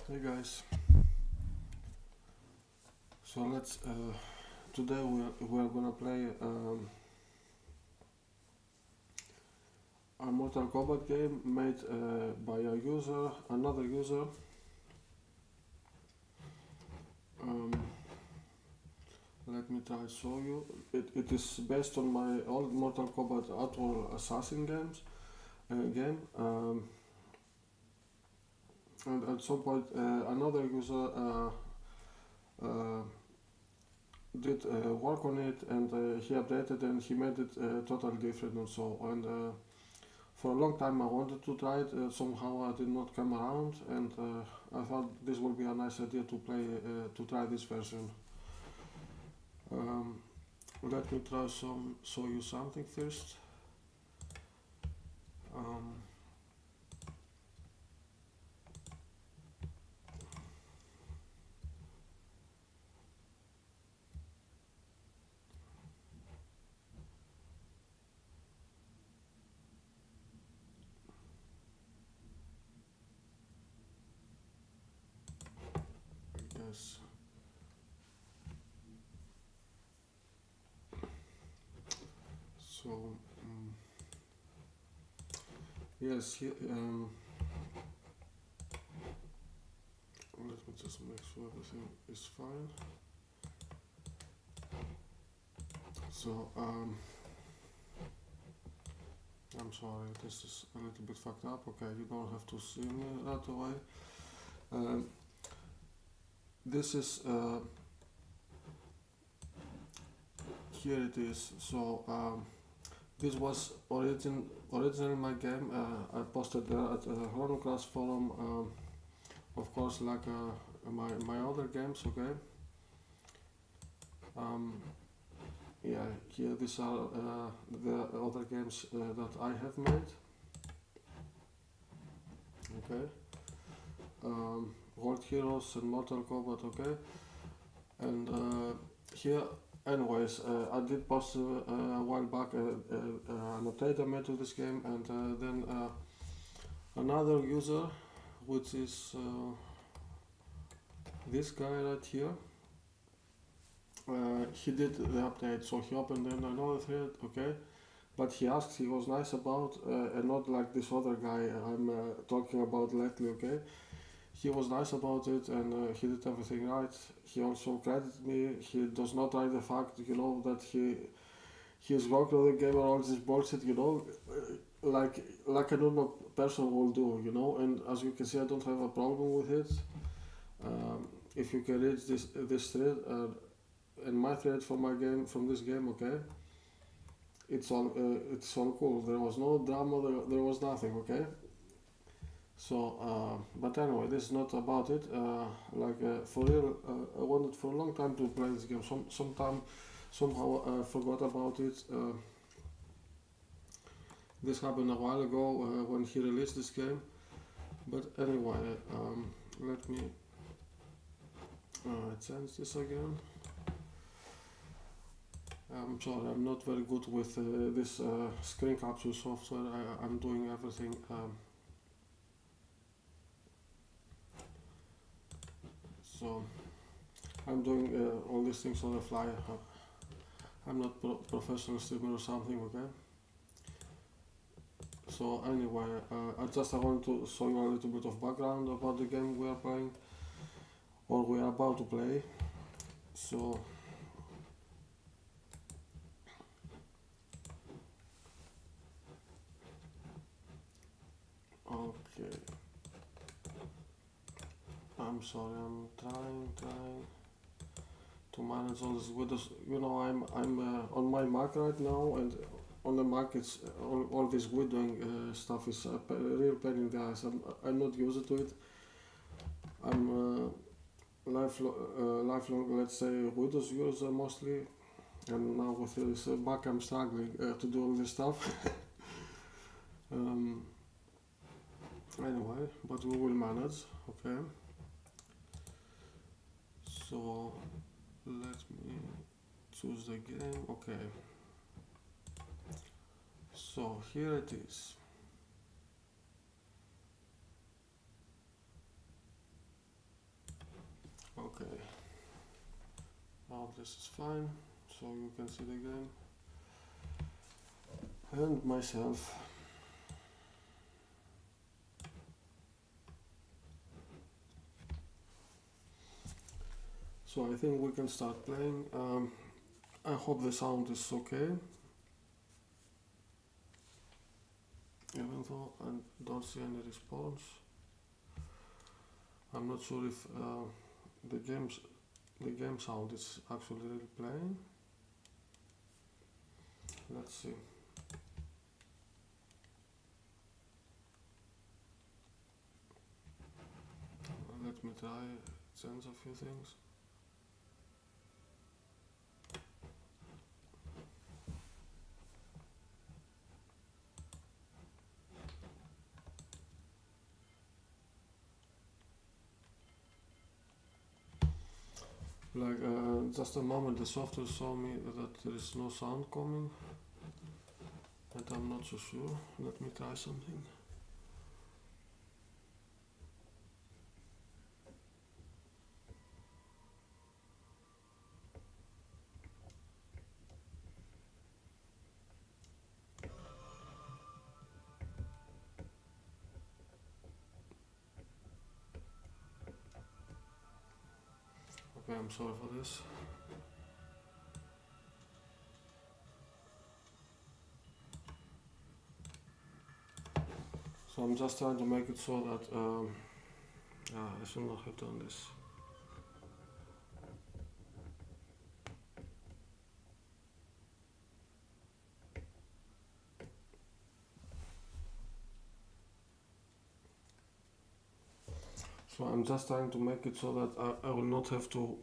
Hey guys, so let's today we're gonna play a Mortal Kombat game made by another user. Um, Let me try to show you. It is based on my old Mortal Kombat Outworld Assassins game. And at some point another user uh, did work on it, and he updated and he made it totally different and so. And for a long time I wanted to try it, somehow I did not come around, and I thought this would be a nice idea to to try this version. Um, Let me try show you something first. Um, yes. So yes, let me just make sure everything is fine. So I'm sorry, this is a little bit fucked up. Okay, you don't have to see me right away. Um, this is here it is. So this was originally my game. I posted there at Class forum. Of course, like my other games. Okay. Yeah, here these are the other games that I have made. Okay. World Heroes and Mortal Kombat. Okay. And here, anyways, I did post a while back an update I made to this game, and then another user, which is this guy right here. He did the update, so he opened then another thread, okay, but he asked, he was nice about, and not like this other guy I'm talking about lately, okay. He was nice about it, and he did everything right. He also credited me. He does not hide the fact, that he's worked on the game and all this bullshit, like a normal person will do, and as you can see, I don't have a problem with it. If you can read this thread, and my thread from this game, okay, it's all cool. There was no drama, there was nothing, okay. So but anyway, this is not about it. For real, I wanted for a long time to play this game. Somehow forgot about it. This happened a while ago when he released this game. But anyway, let me change this again. I'm sorry, I'm not very good with this screen capture software. I'm doing everything. So I'm doing all these things on the fly. I'm not professional streamer or something, okay? So anyway, I want to show you a little bit of background about the game we are playing, or we are about to play. So okay, I'm sorry, I'm trying to manage all these windows. I'm on my Mac right now, and on the Mac it's all this windowing stuff is a real pain in the ass. I'm not used to it. I'm lifelong, let's say, Windows user mostly, and now with this Mac I'm struggling to do all this stuff. Anyway, but we will manage, okay. So let me choose the game, okay. So here it is. Okay, now this is fine, so you can see the game and myself. So I think we can start playing. I hope the sound is okay, even though I don't see any response. I'm not sure if the game sound is actually really playing. Let's see. Let me try change a few things. Like just a moment, the software saw me that there is no sound coming, and I'm not so sure. Let me try something. Okay, I'm sorry for this. So I'm just trying to make it so that I should not have done this. So I'm just trying to make it so that I will not have to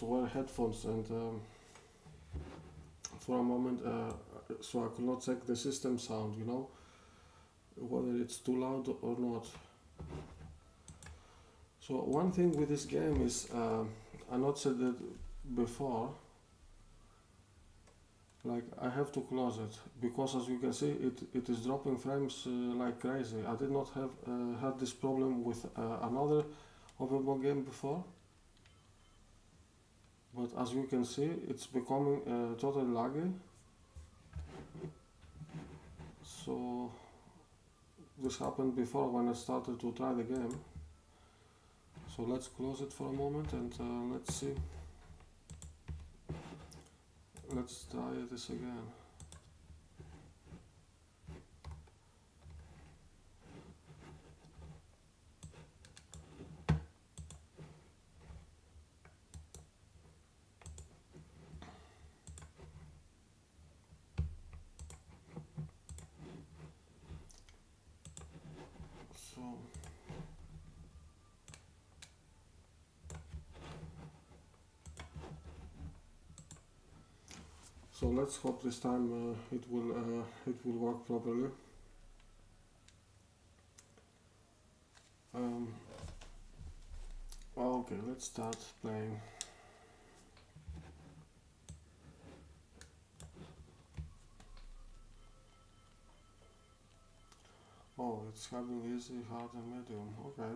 wear headphones and for a moment so I could not check the system sound, you know, whether it's too loud or not. So one thing with this game is I not said that before, like I have to close it because as you can see it is dropping frames like crazy. I did not have had this problem with another Overwatch game before, but as you can see it's becoming totally laggy. So this happened before when I started to try the game. So let's close it for a moment and let's see. Let's try this again. So let's hope this time it will work properly. Okay, let's start playing. Oh, it's having easy, hard, and medium. Okay,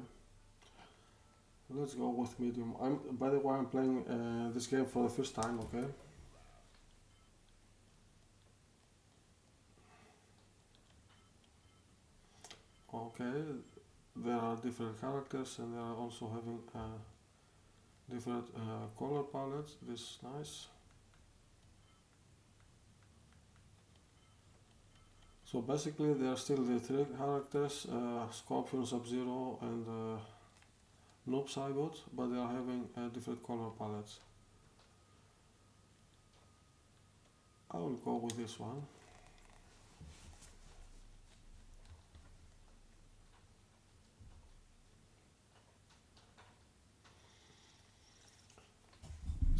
let's go with medium. By the way, I'm playing this game for the first time. Okay. Okay, there are different characters and they are also having different color palettes. This is nice. So basically there are still the three characters, Scorpion, Sub-Zero and Noob Saibot, but they are having different color palettes. I will go with this one.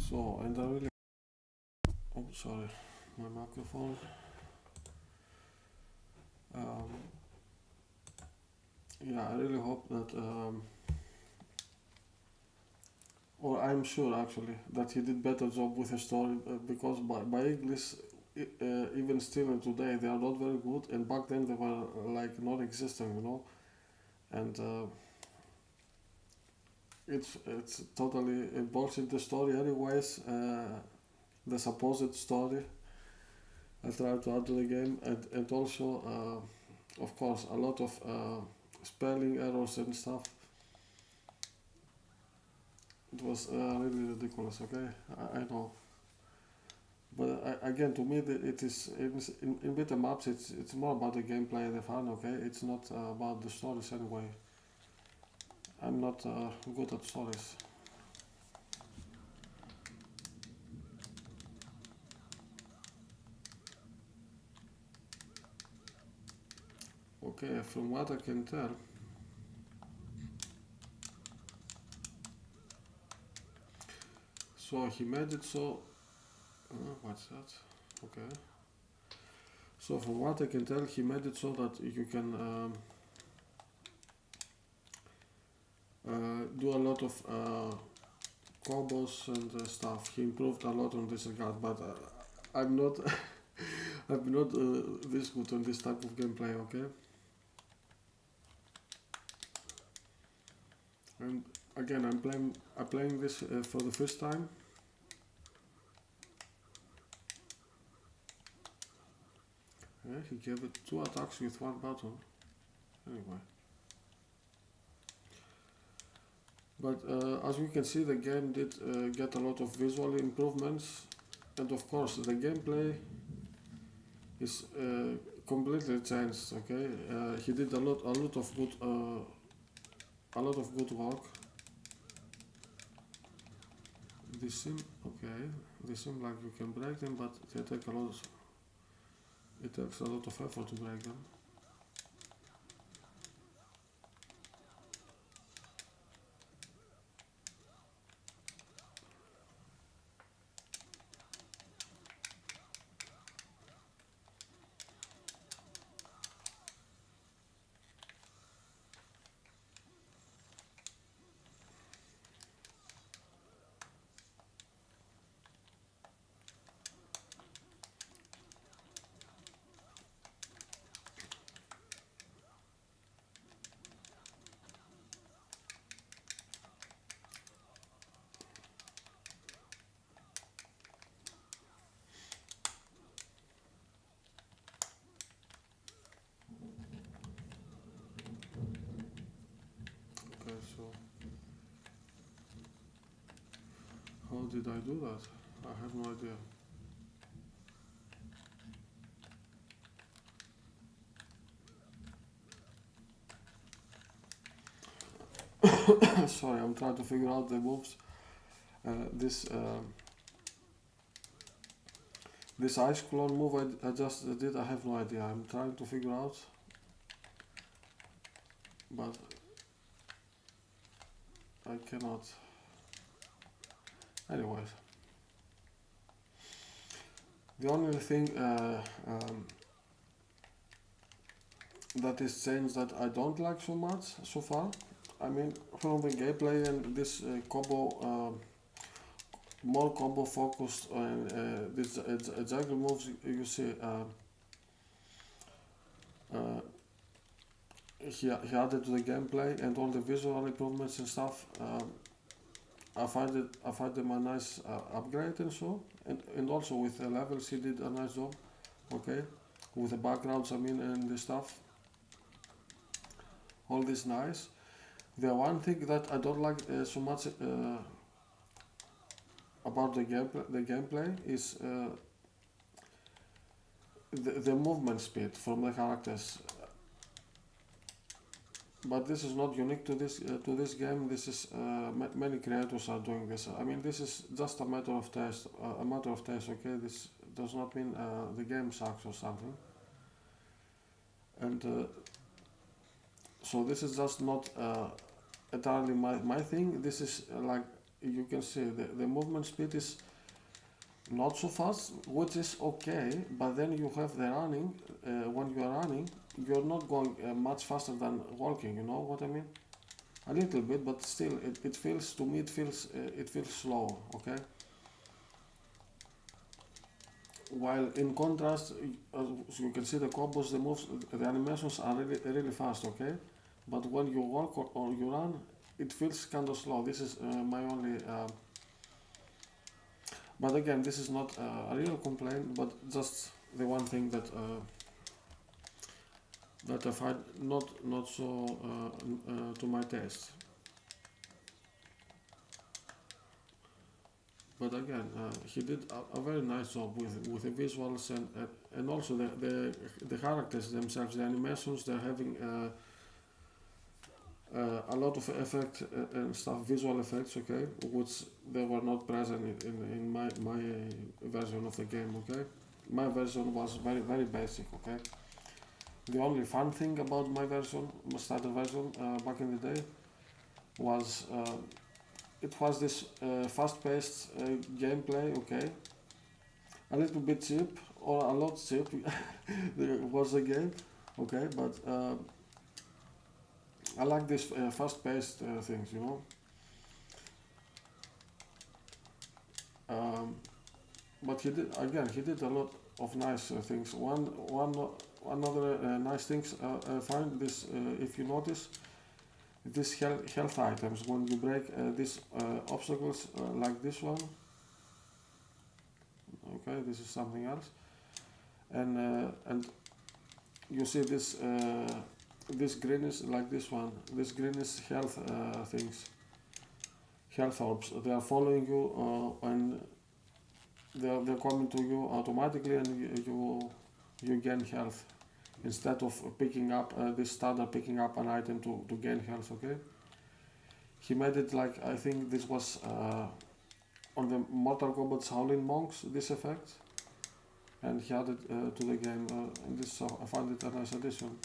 So, and I really... Oh, sorry, my microphone. Yeah, I really hope that... or I'm sure actually that he did better job with the story because by English even still today they are not very good and back then they were like not existing, you know. and it's totally bullshit the story anyways, the supposed story I tried to add to the game, and also of course a lot of spelling errors and stuff. It was really ridiculous, okay? I know. But again, to me, it is in beat 'em ups. It's more about the gameplay and the fun. Okay, it's not about the stories anyway. I'm not good at stories. Okay, from what I can tell, so he made it so. What's that? Okay. So from what I can tell, he made it so that you can do a lot of combos and stuff. He improved a lot on this regard, but I'm not. I'm not this good on this type of gameplay. Okay. And again, I'm playing this for the first time. Yeah, he gave it 2 attacks with 1 button. Anyway. But as we can see, the game did get a lot of visual improvements, and of course the gameplay is completely changed. Okay, he did a lot of good work. They seem okay. They seem like you can break them, but they take a lot. It takes a lot of effort to break them. Okay, so how did I do that? I have no idea. Sorry, I'm trying to figure out the moves. This ice clone move I just did, I have no idea. I'm trying to figure out, but I cannot. Anyways, the only thing that is changed that I don't like so much so far, I mean, from the gameplay and this more combo focused on this juggle moves, you see he added to the gameplay and all the visual improvements and stuff. I find them a nice upgrade and so, and also with the levels he did a nice job. Okay, with the backgrounds, I mean, and the stuff. All this nice. The one thing that I don't like so much about the gameplay is the movement speed from the characters. But this is not unique to this game. This is many creators are doing this. I mean, this is just a matter of taste. Okay, this does not mean the game sucks or something. And so this is just not entirely my thing. This is like you can see the movement speed is not so fast, which is okay, but then you have the running. When you are running, you're not going much faster than walking. You know what I mean? A little bit, but still, it feels to me it feels slow. Okay. While in contrast, as you can see the combos, the moves, the animations are really fast. Okay, but when you walk or you run, it feels kind of slow. This is my only. But again, this is not a real complaint, but just the one thing that I find not so to my taste. But again, he did a very nice job with the visuals and also the characters themselves, the animations. They're having a lot of effect and stuff, visual effects, okay, which they were not present in my version of the game, okay. My version was very basic, okay. The only fun thing about my version, my starter version, back in the day, was it was this fast-paced gameplay, okay, a little bit cheap or a lot cheap was the game, okay, but I like this fast-paced things, you know. But he did a lot of nice things. Another nice things I find this, if you notice, these health items when you break these obstacles like this one. Okay, this is something else, and you see this greenish like this one. This greenish health things, health orbs. They are following you and they're coming to you automatically, and you gain health instead of picking up this standard picking up an item to gain health, okay. He made it like, I think this was on the Mortal Kombat Shaolin Monks, this effect, and he added to the game, and this I found it a nice addition.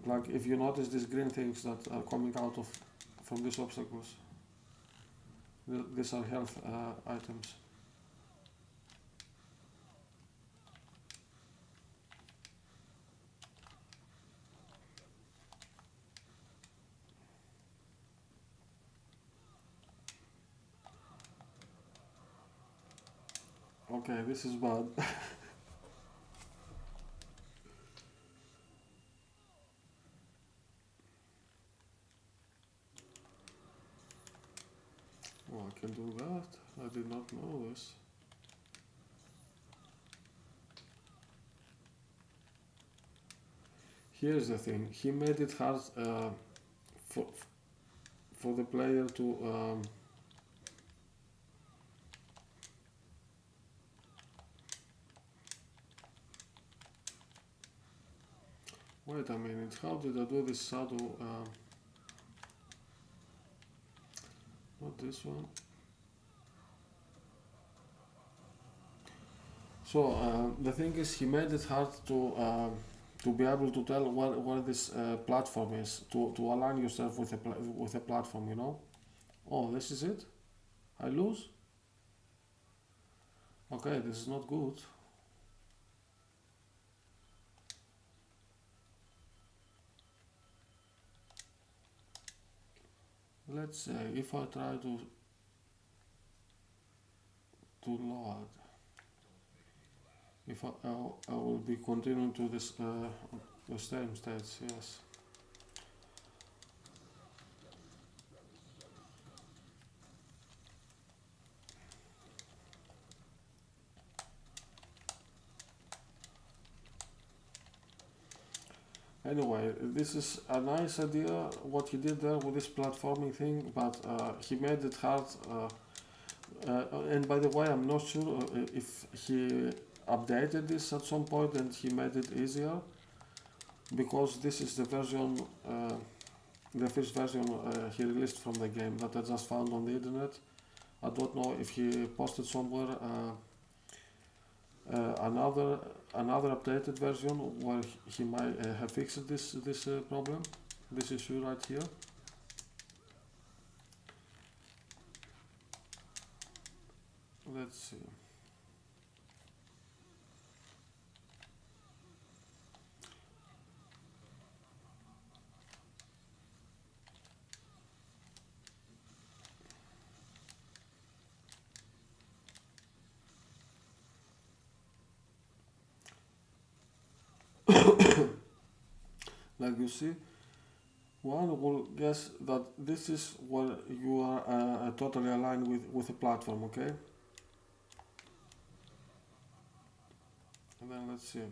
Like if you notice these green things that are coming out of from these obstacles, these are health items. Okay, this is bad. Oh, I can do that. I did not know this. Here's the thing. He made it hard for for the player to wait a minute. How did I do this shadow? Not this one. So the thing is, he made it hard to be able to tell where this platform is, to align yourself with a platform, you know. Oh, this is it? I lose? Okay, this is not good. Let's say if I try to load, if I will be continuing to this the same stage, yes. Anyway, this is a nice idea what he did there with this platforming thing, but he made it hard. And by the way, I'm not sure if he updated this at some point and he made it easier, because this is the version, the first version he released from the game that I just found on the internet. I don't know if he posted somewhere another updated version where he might have fixed this problem, this issue right here. Let's see. like you see, one will guess that this is where you are totally aligned with the platform, okay? And then let's see.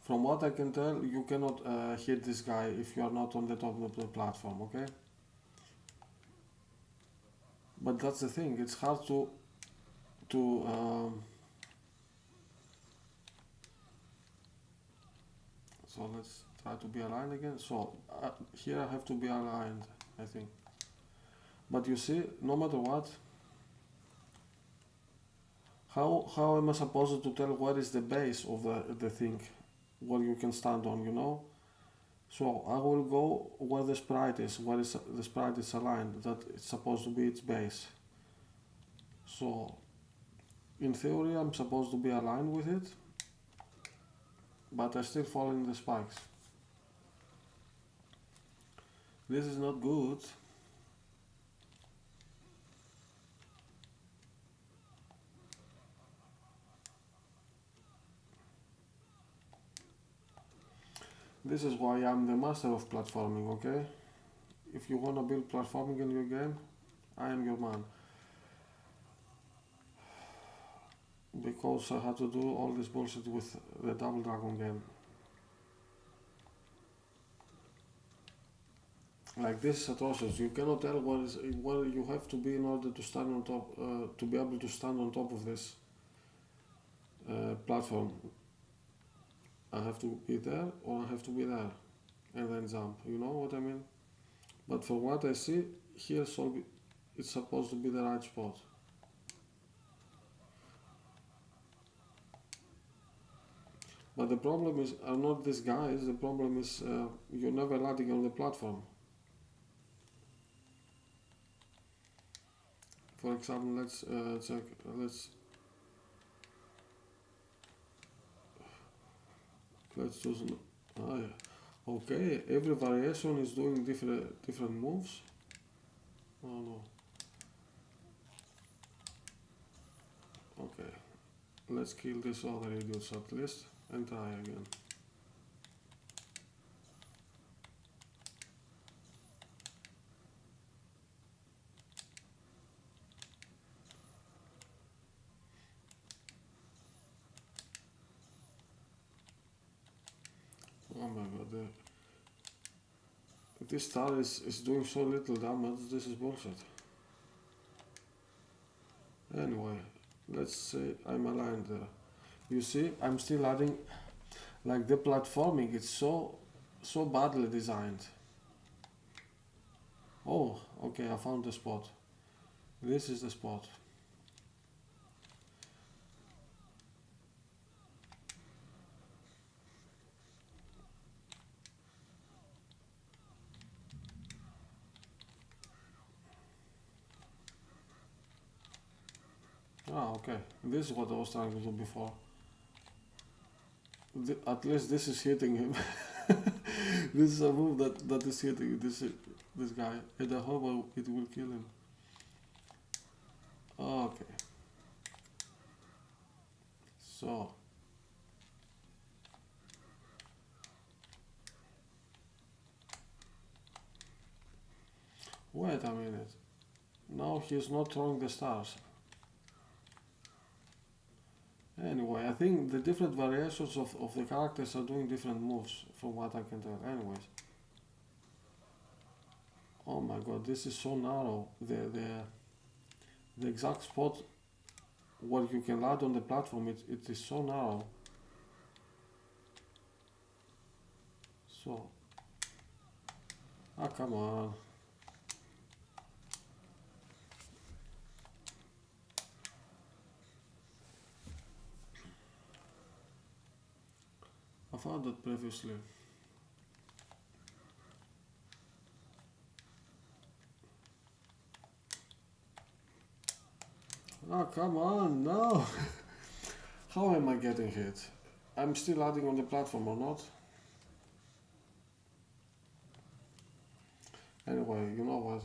From what I can tell, you cannot hit this guy if you are not on the top of the platform, okay? But that's the thing, it's hard to so let's try to be aligned again. So here I have to be aligned, I think. But you see, no matter what, how am I supposed to tell where is the base of the thing, where you can stand on, you know? So I will go where the sprite is, where is the sprite is aligned, that it's supposed to be its base. So in theory I'm supposed to be aligned with it, but I still fall in the spikes. This is not good. This is why I'm the master of platforming, okay? If you wanna build platforming in your game, I am your man. Because I had to do all this bullshit with the Double Dragon game. Like this is atrocious. You cannot tell where you have to be in order to stand on top, to be able to stand on top of this platform. I have to be there or I have to be there and then jump. You know what I mean? But from what I see, here it's supposed to be the right spot. But the problem are not these guys, the problem is you're never landing on the platform. For example, let's check, let's do some, yeah. Okay, every variation is doing different moves. Oh no. Okay, let's kill these other idiots at least and try again. Oh my god, this star is doing so little damage, this is bullshit. Anyway, let's say I'm aligned there. You see, I'm still adding, like the platforming, it's so badly designed. Oh, okay, I found the spot. This is the spot. Ah, okay. This is what I was trying to do before. At least this is hitting him. This is a move that is hitting this guy, and I hope it will kill him. Okay. So. Wait a minute. Now he's not throwing the stars. Anyway, I think the different variations of the characters are doing different moves from what I can tell. Anyways. Oh my god, this is so narrow. The exact spot where you can land on the platform, it is so narrow. So. Ah, come on. I found that previously. Oh, come on, no! How am I getting hit? I'm still landing on the platform or not? Anyway, you know what?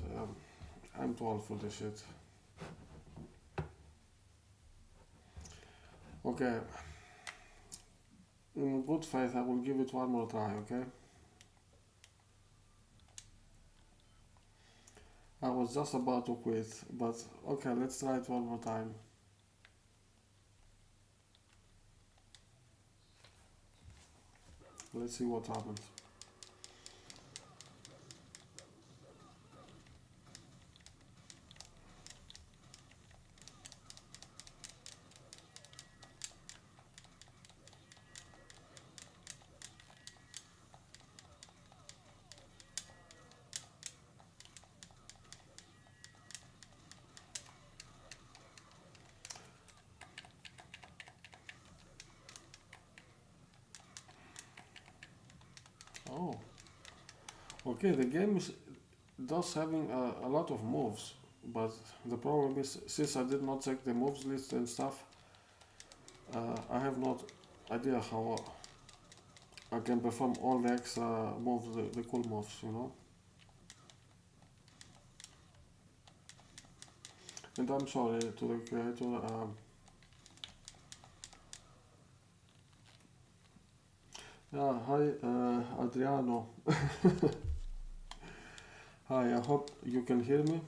I'm too old for this shit. Okay. In good faith, I will give it one more try, okay? I was just about to quit, but okay, let's try it one more time. Let's see what happens. Oh, okay, the game is does having a lot of moves, but the problem is since I did not check the moves list and stuff, I have not idea how I can perform all the extra moves, the cool moves, you know. And I'm sorry to the creator. Yeah, hi, Adriano. Hi, I hope you can hear me.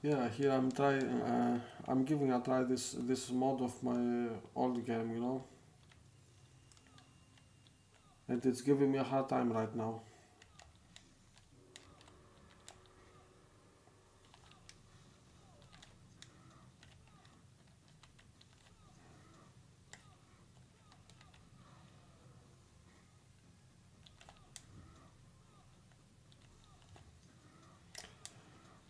Yeah, here I'm trying. I'm giving a try this mod of my old game, you know, and it's giving me a hard time right now.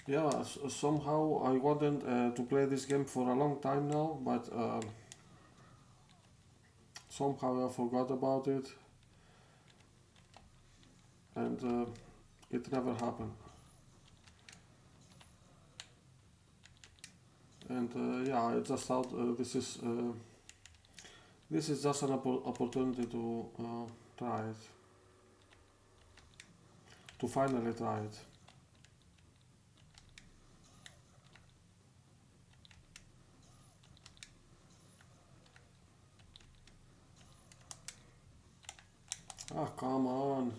Yeah, somehow I wanted to play this game for a long time now, but somehow I forgot about it, and it never happened. And yeah, I just thought this is just an opportunity to try it, to finally try it. Ah, come on.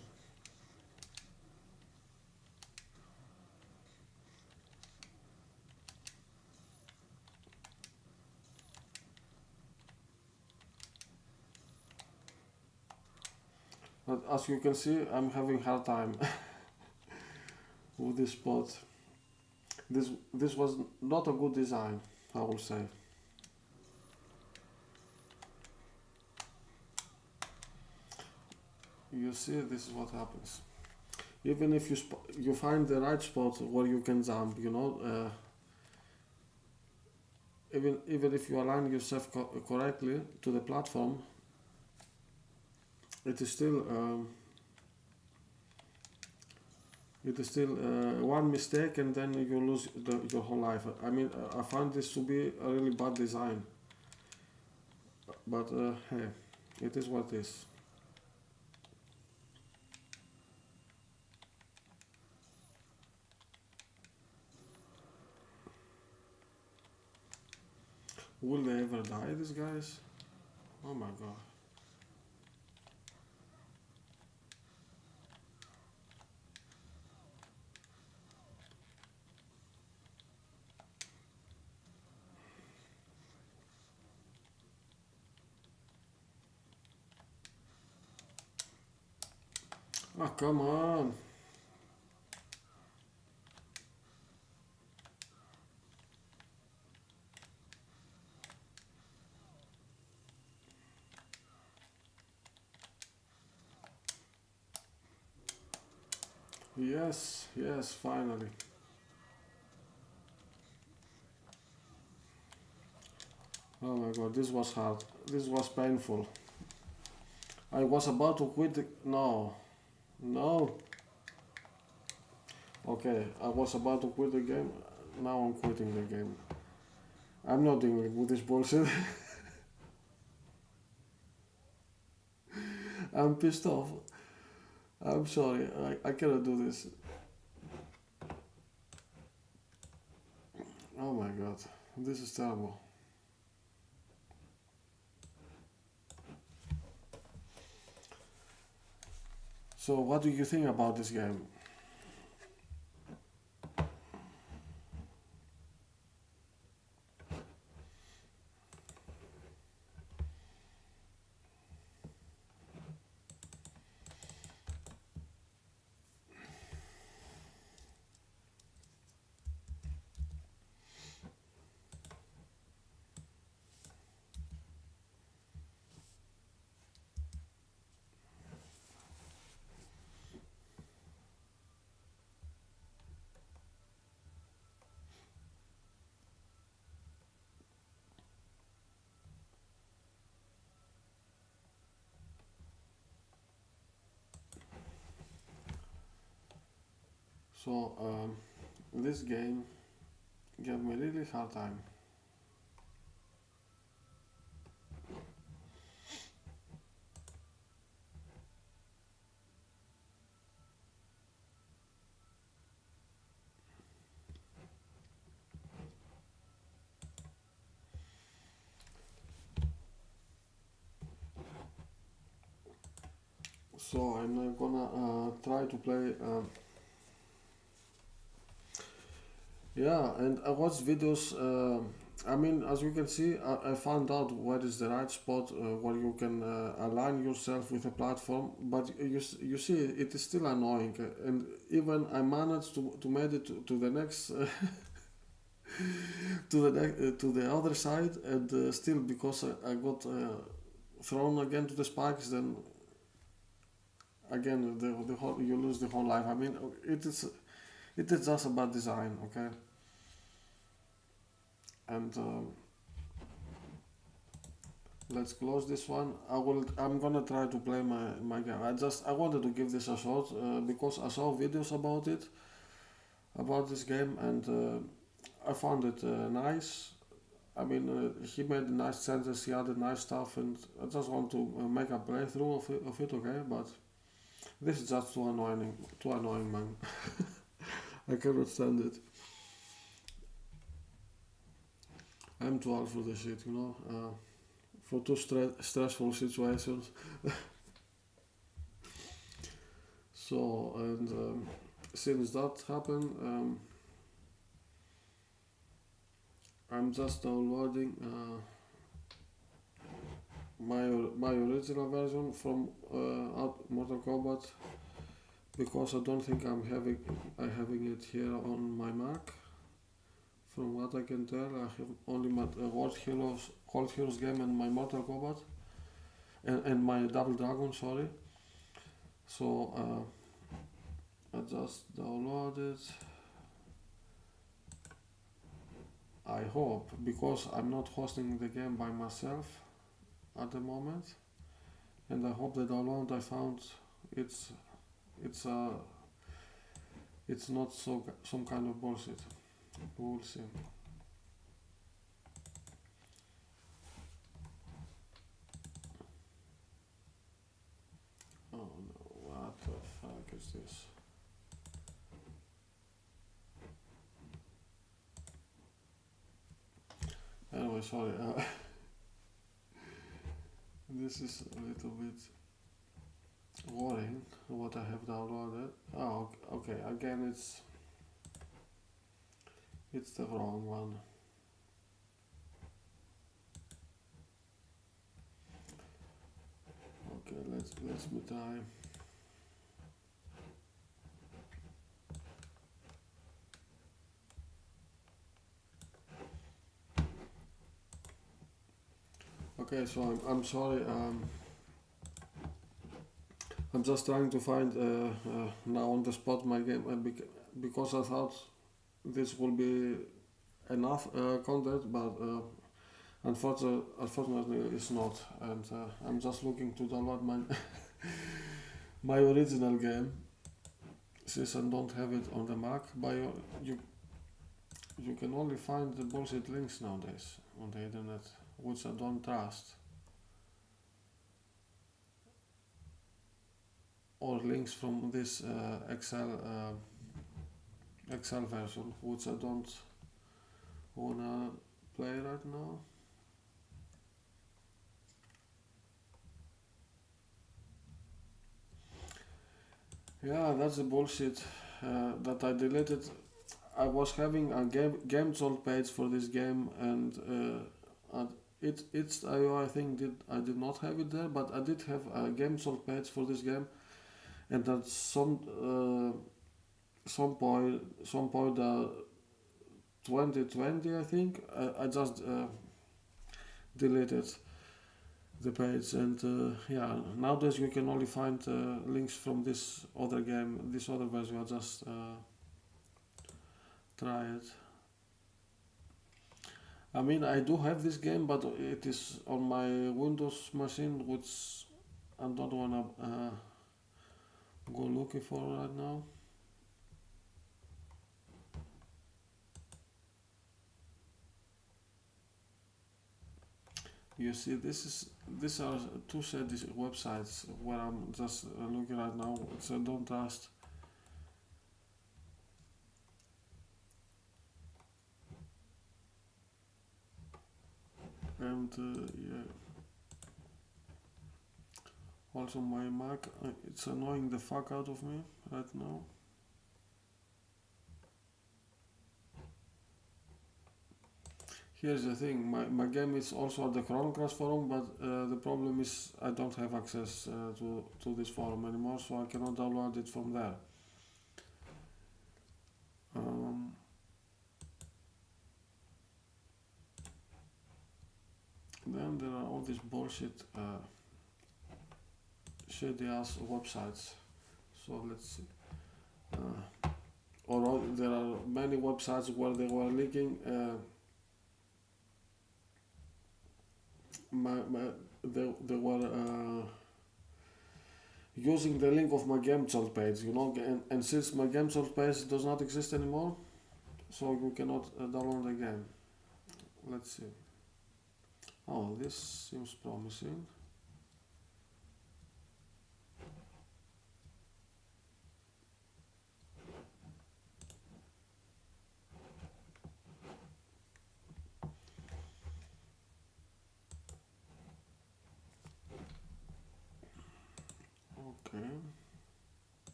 But as you can see, I'm having hard time with this spot. This was not a good design, I will say. You see, this is what happens. Even if you find the right spot where you can jump, you know, even if you align yourself correctly to the platform, it is still one mistake and then you lose your whole life. I mean, I find this to be a really bad design, but hey, it is what it is. Will they ever die, these guys? Oh my god. Ah, come on. Yes, yes, finally. Oh my god, this was hard. This was painful. I was about to quit no, no. Okay, I was about to quit the game. Now I'm quitting the game. I'm not dealing with this bullshit. I'm pissed off. I'm sorry. I cannot do this. Oh my god. This is terrible. So what do you think about this game? So this game gave me really hard time. So I'm gonna try to play. Yeah, and I watched videos. I mean, as you can see, I found out what is the right spot where you can align yourself with a platform. But you see, it is still annoying, and even I managed to make it to the next to the other side, and still because I got thrown again to the spikes, then again the whole you lose the whole life. I mean, it is just a bad design, okay? And let's close this one. I'm gonna try to play my game. I wanted to give this a shot because I saw videos about this game, and I found it nice. I mean, he made nice sentences, he added nice stuff, and I just want to make a playthrough of it, okay? But this is just too annoying, man. I cannot stand it. I'm too old for this shit, you know, for too stressful situations. So, and since that happened, I'm just downloading my original version from Mortal Kombat because I don't think I'm having it here on my Mac. From what I can tell, I have only my World Heroes game and my Mortal Kombat and my Double Dragon. Sorry. So I just downloaded. I hope, because I'm not hosting the game by myself at the moment, and I hope the download I found it's it's it's not some kind of bullshit. We'll see. Oh no, what the fuck is this? Anyway, sorry. This is a little bit worrying what I have downloaded. Oh, okay. Again, it's the wrong one. Okay, let's me try. Okay, so I'm sorry. I'm just trying to find now on the spot my game because I thought this will be enough content, but unfortunately it's not. And I'm just looking to download my original game since I don't have it on the Mac. You can only find the bullshit links nowadays on the internet, which I don't trust. Or links from this XL version, which I don't wanna play right now. Yeah, that's the bullshit that I deleted. I was having a game sold page for this game, and I think I did not have it there, but I did have a game sold page for this game, and at some point 2020 I think I just deleted the page, and yeah, nowadays you can only find links from this other game, this other version. I just try it. I mean, I do have this game, but it is on my Windows machine, which I don't wanna go looking for right now. You see, these are two shady websites where I'm just looking right now, which I don't trust. And yeah, also my Mac, it's annoying the fuck out of me right now. Here's the thing, my game is also at the Chrono Crash forum, but the problem is I don't have access to this forum anymore, so I cannot download it from there. Um, then there are all these bullshit shady ass websites. So let's see. Or there are many websites where they were leaking they were using the link of my game sold page, and since my game sold page does not exist anymore, so you cannot download the game. Let's see. Oh, this seems promising. Okay.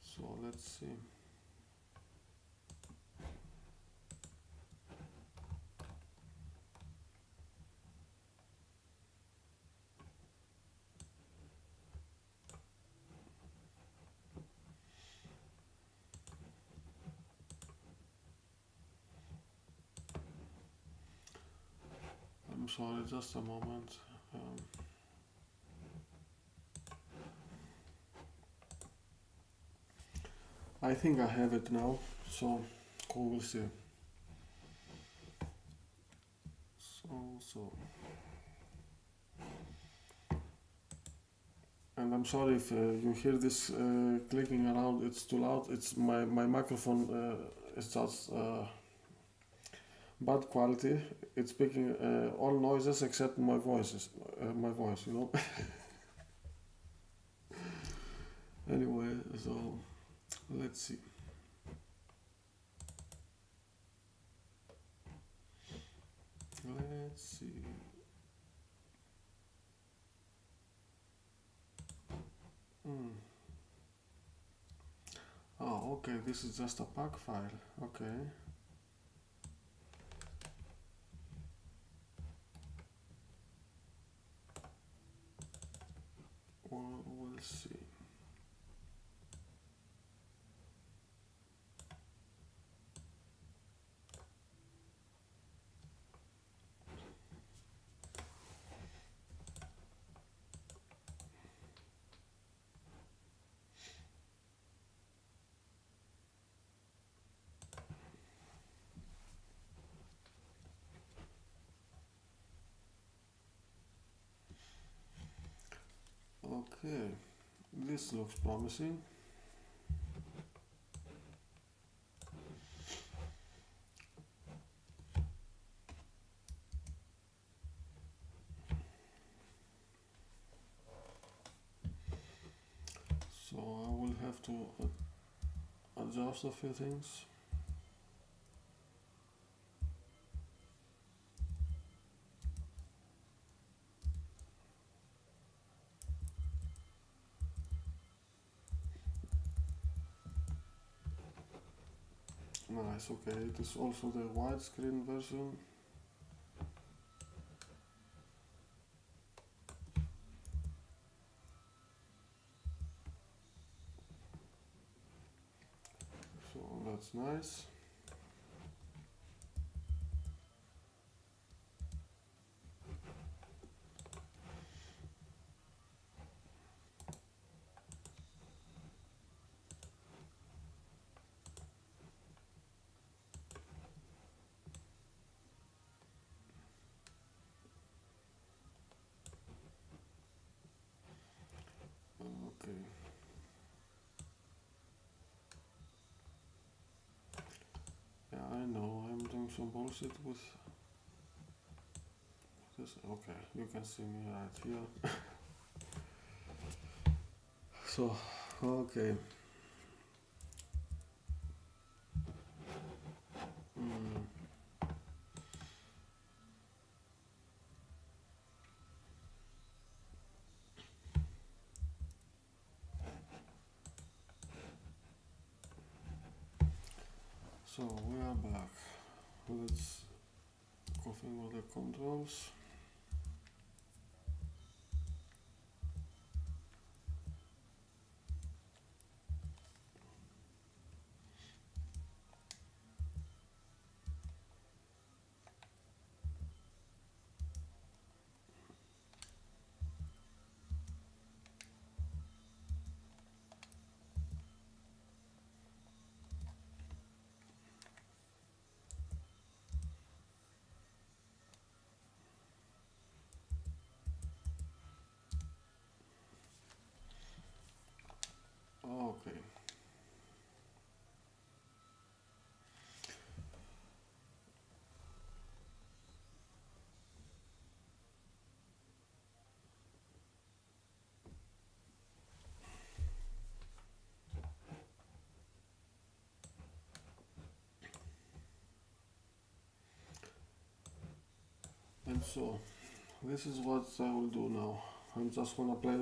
So let's see. I'm sorry, just a moment. I think I have it now, so we will see. So, and I'm sorry if you hear this clicking around. It's too loud. It's my microphone is just bad quality. It's picking all noises except my voice. Anyway, so let's see. Let's see. Oh, okay. This is just a pack file. Okay. We'll see. Okay, this looks promising. So I will have to adjust a few things. Nice, okay, it is also the widescreen version. So that's nice. Okay. Yeah, I know, I'm doing some bullshit with this. Okay, you can see me right here. So, okay. Mm. So we are back. Let's configure the controls. Okay. And so, this is what I will do now. I'm just gonna play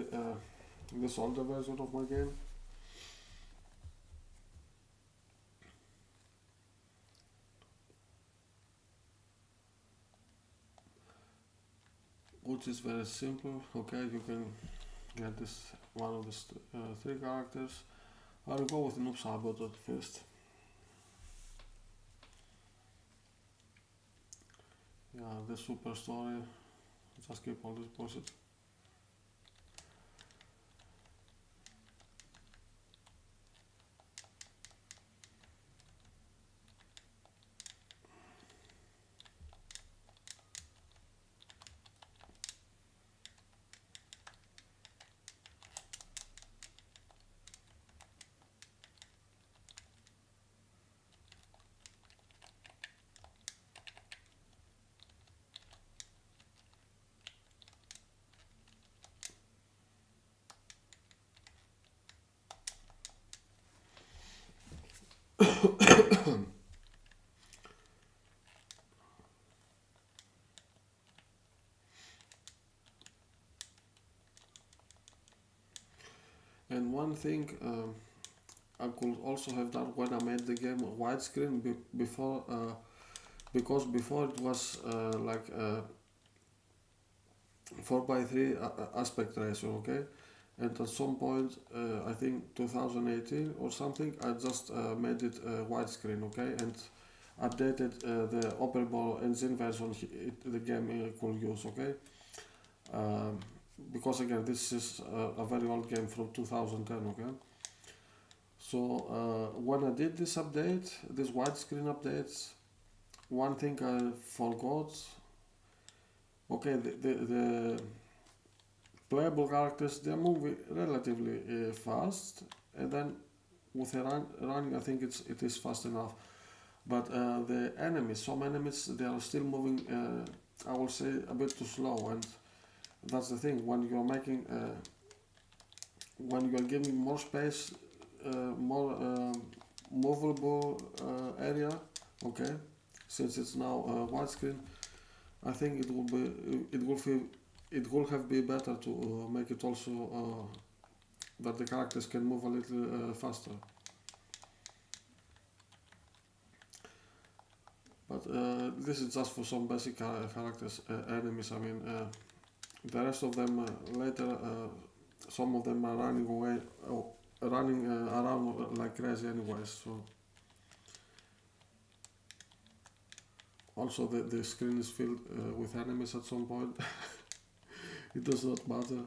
this older version of my game. Which is very simple. Okay, you can get this one of these three characters. I will go with Noob Saboteur first. Yeah, the super story. Just keep all this bullshit. And one thing I could also have done when I made the game widescreen before, because before it was like 4:3 aspect ratio, okay? And at some point, I think 2018 or something, I just made it widescreen, okay? And updated the operable engine version the game could use, okay? Um, because again, this is a very old game from 2010, okay? So when I did this update, this widescreen updates, one thing I forgot, okay, the playable characters, they're moving relatively fast, and then with a running, I think it is fast enough. But the enemies, some enemies, they are still moving, I will say, a bit too slow, and that's the thing. When you're making, when you're giving more space, more movable area, okay, since it's now widescreen, I think it will be, it will have be better to make it also that the characters can move a little faster. But this is just for some basic characters, enemies. I mean, the rest of them later, some of them are running away, running around like crazy anyways. So also the screen is filled with enemies at some point. It does not matter.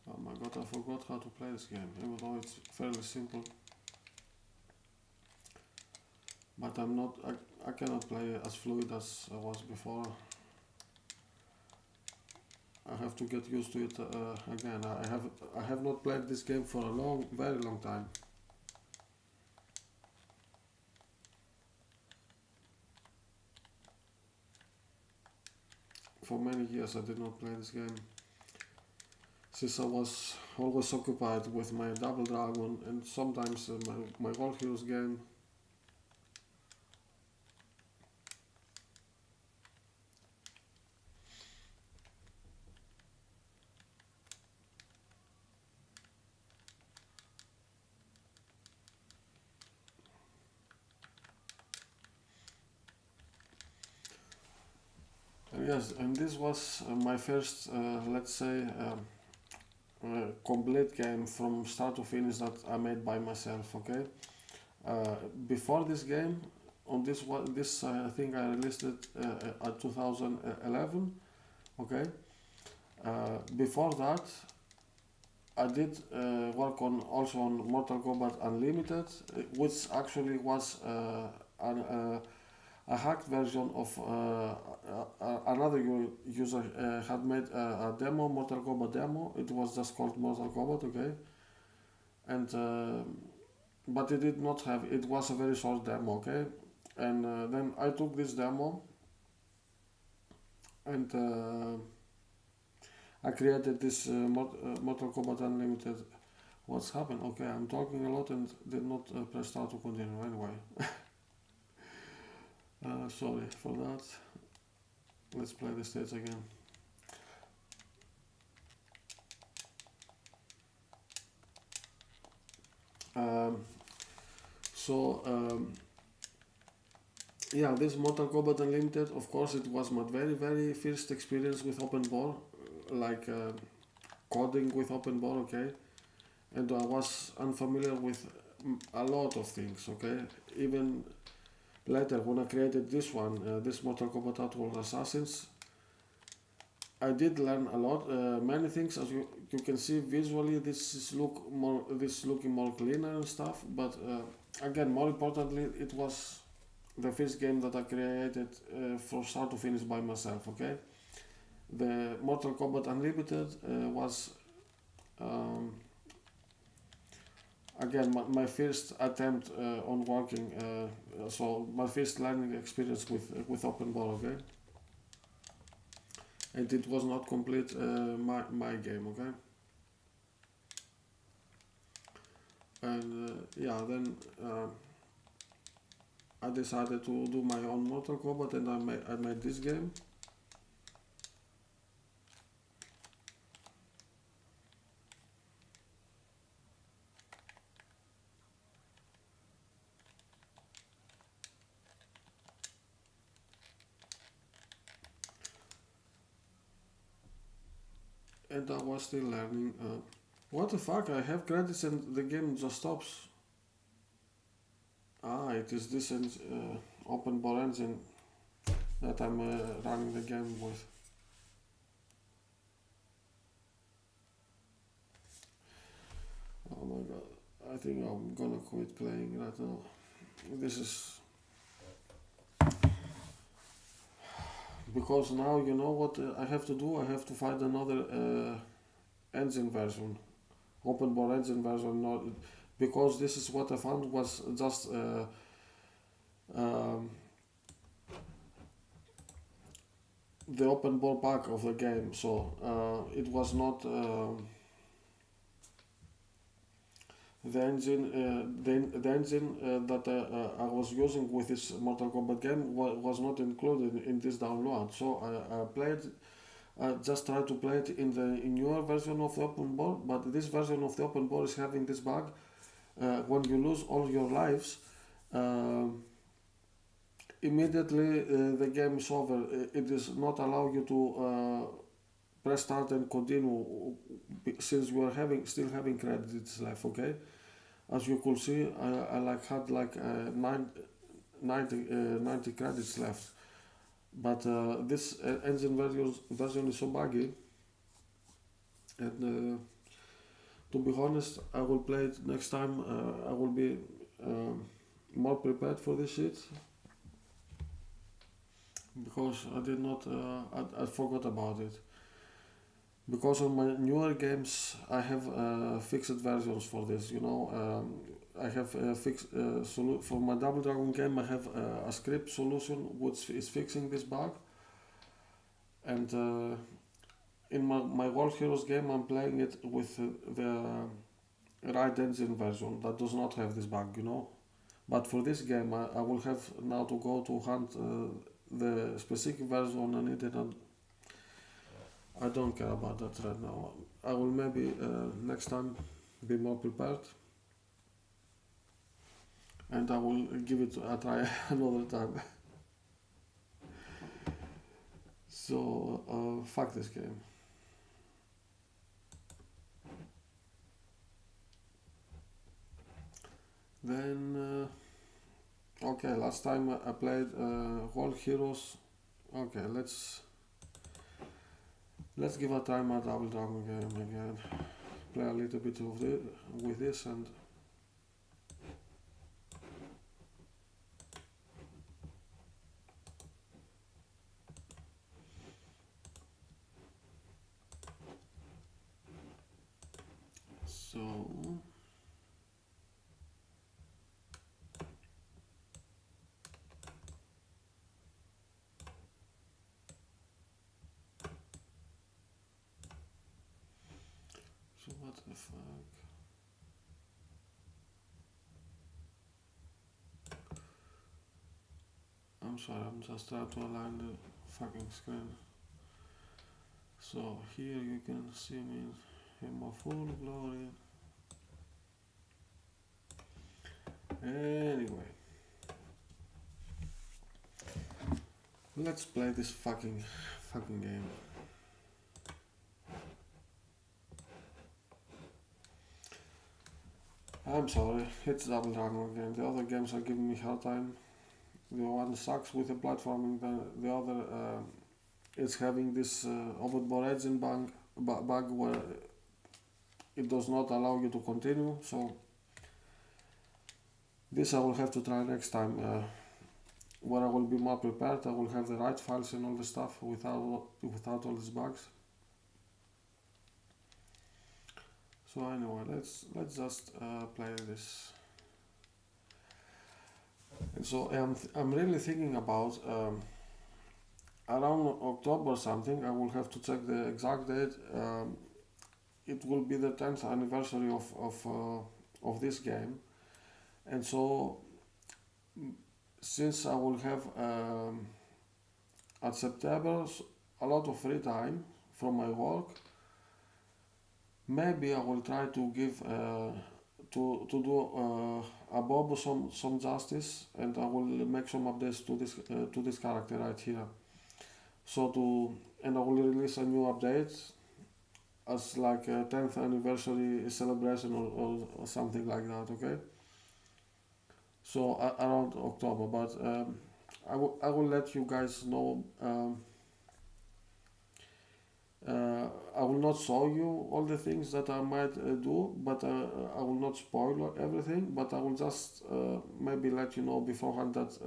Oh my god, I forgot how to play this game, even though it's fairly simple. But I cannot play as fluid as I was before. I have to get used to it again. I have not played this game for a very long time. For many years I did not play this game, since I was always occupied with my Double Dragon and sometimes my World Heroes game. And yes, and this was my first, let's say, complete game from start to finish that I made by myself. Okay. Before this game, on this I think I released it at 2011. Okay. Before that, I did work on also on Mortal Kombat Unlimited, which actually was a hacked version of another user had made a demo, Mortal Kombat demo. It was just called Mortal Kombat, okay, and but it did not have. It was a very short demo, okay, and then I took this demo and I created this Mortal Kombat Unlimited. What's happened? Okay, I'm talking a lot and did not press start to continue anyway. Sorry for that. Let's play the stage again. Yeah, this Mortal Kombat Unlimited, of course, it was my very first experience with open ball, like coding with open ball, okay, and I was unfamiliar with a lot of things, okay, even later when I created this one, this Mortal Kombat Outworld Assassins, I did learn a lot, many things. As you can see visually, this looking more cleaner and stuff. But again, more importantly, it was the first game that I created from start to finish by myself. Okay, the Mortal Kombat Unlimited was again my first attempt on working. So my first learning experience with open ball. Okay. And it was not complete my game, okay? And yeah, then I decided to do my own Mortal Kombat and I made this game. And I was still learning. What the fuck? I have credits and the game just stops. Ah, it is this open ball engine that I'm running the game with. Oh my god, I think I'm gonna quit playing right now. This is because now you know what I have to do. I have to find another engine version, open ball engine version, not because this is what I found was just the open ball pack of the game. So it was not the engine. The engine that I was using with this Mortal Kombat game was not included in this download. So I played. I just tried to play it in the newer version of the open ball, but this version of the open ball is having this bug when you lose all your lives, uh, immediately the game is over. It does not allow you to press start and continue since we are still having credits left. Okay, as you could see, I like had like 90 credits left, but this engine version is so buggy, and to be honest, I will play it next time. I will be more prepared for this shit because I did not. I forgot about it. Because on my newer games, I have fixed versions for this. I have fixed for my Double Dragon game. I have a script solution which is fixing this bug, and in my World Heroes game, I'm playing it with the right engine version that does not have this bug. But for this game, I will have now to go to hunt the specific version on internet. I don't care about that right now. I will maybe next time be more prepared, and I will give it a try another time. So fuck this game. Then okay, last time I played World Heroes. Okay, let's give a try my Double Dragon game again. Play a little bit of with this and. So what the fuck? I'm sorry, I'm just trying to align the fucking screen. So here you can see me in my full glory. Anyway, let's play this fucking game. I'm sorry, it's Double Dragon again. The other games are giving me hard time. The one sucks with the platforming, the other is having this overboard engine bug where it does not allow you to continue. So this I will have to try next time, where I will be more prepared. I will have the right files and all the stuff without all these bugs. So anyway, let's just play this. And so I'm really thinking about around October something. I will have to check the exact date. It will be the 10th anniversary of this game, and so since I will have at September a lot of free time from my work, maybe I will try to give to do a Bobo some justice, and I will make some updates to this character right here. And I will release a new update as like a 10th anniversary celebration or something like that. Okay. So around October, but I will let you guys know. I will not show you all the things that I might do, but I will not spoil everything. But I will just maybe let you know beforehand that,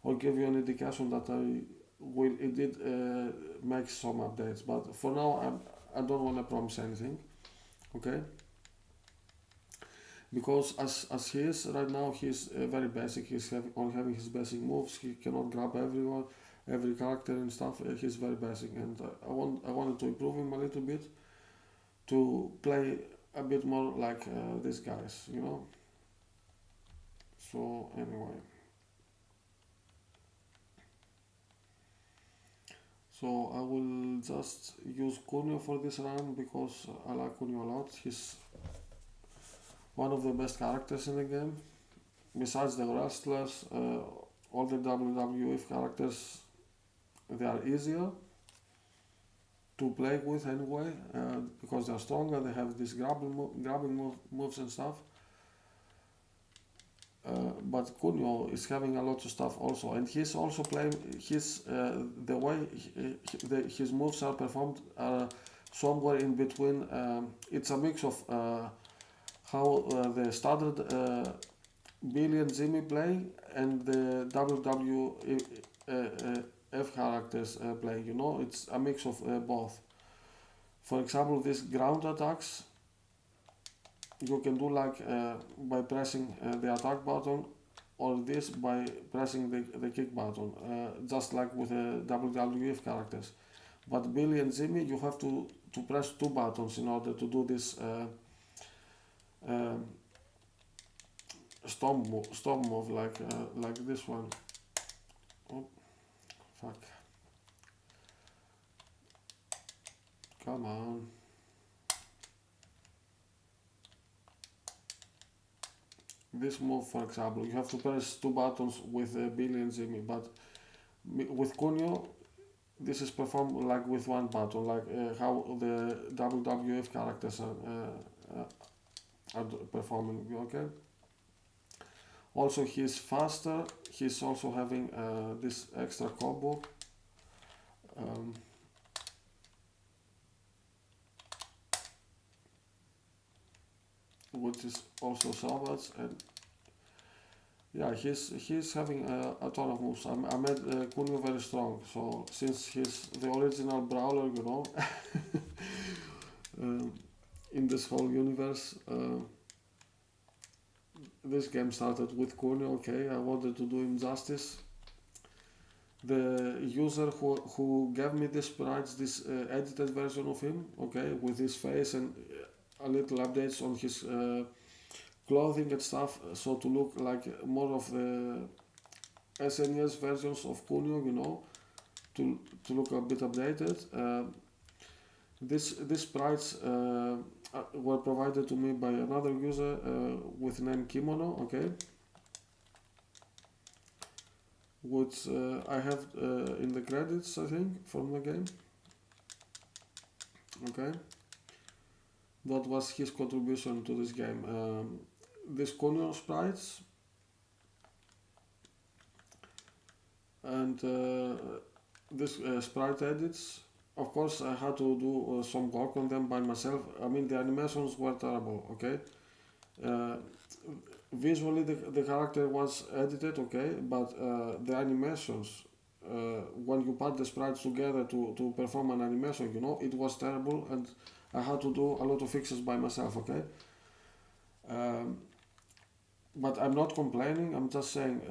or give you an indication that I will indeed make some updates. But for now, I don't want to promise anything. Okay. Because as he is right now, he's very basic. He's only having his basic moves. He cannot grab every character and stuff. He's very basic, and I wanted to improve him a little bit to play a bit more like these guys, So anyway, so I will just use Kunio for this run because I like Kunio a lot. He's one of the best characters in the game. Besides the wrestlers, all the WWF characters, they are easier to play with anyway, because they are stronger. They have these grabbing moves and stuff. But Kunio is having a lot of stuff also, and he's also playing the way his moves are performed are somewhere in between. It's a mix of how the standard Billy and Jimmy play and the WWF characters play. You know, it's a mix of both. For example, these ground attacks you can do like by pressing the attack button, or this by pressing the kick button, just like with the WWF characters. But Billy and Jimmy, you have to press two buttons in order to do this stomp move like this one. Oh, fuck. Come on. This move, for example, you have to press two buttons with Billy and Jimmy, but with Kunio, this is performed like with one button, like how the WWF characters are performing. Okay. Also, he's faster. He's also having this extra combo. Which is also salvage, and yeah, he's having a ton of moves. I made Kunio very strong, so since he's the original brawler, you know, in this whole universe, this game started with Kunio. Okay, I wanted to do him justice. The user who gave me this sprites, this edited version of him, okay, with his face and a little updates on his clothing and stuff, so to look like more of the SNES versions of Kunio, you know, to look a bit updated. These sprites were provided to me by another user with name Kimono, okay, which I have in the credits, I think, from the game. Okay. That was his contribution to this game. These Kunio sprites and this sprite edits, of course I had to do some work on them by myself. I mean, the animations were terrible, okay? Visually the character was edited, okay, but the animations, when you put the sprites together to perform an animation, you know, it was terrible, and I had to do a lot of fixes by myself, okay? But I'm not complaining, I'm just saying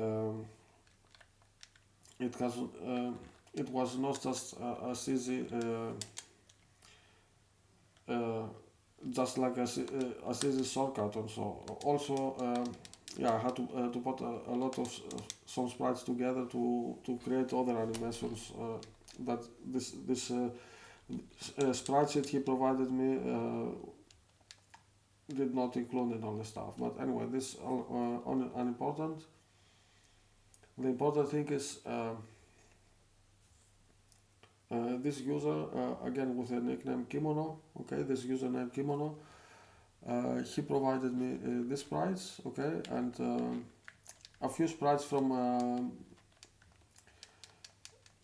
it was not just as easy, just like as easy shortcut and so. Also, yeah, I had to put a lot of some sprites together to create other animations that this spreadsheet he provided me did not include in all the stuff. But anyway, this is unimportant. The important thing is this user, again with the nickname Kimono, okay, this username Kimono, he provided me these sprites, okay, and a few sprites from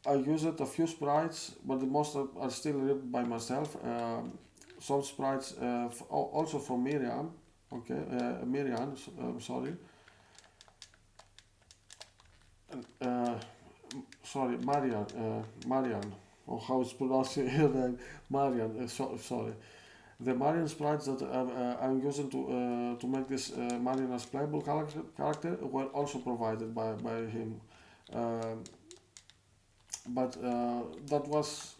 I used a few sprites, but the most are still ripped by myself. Some sprites also from Miriam, okay, Miriam, sorry. Sorry, Marian, or how it's pronounced here, Marian, sorry. The Marian sprites that I'm using to make this Marian as playable character were also provided by him. But that was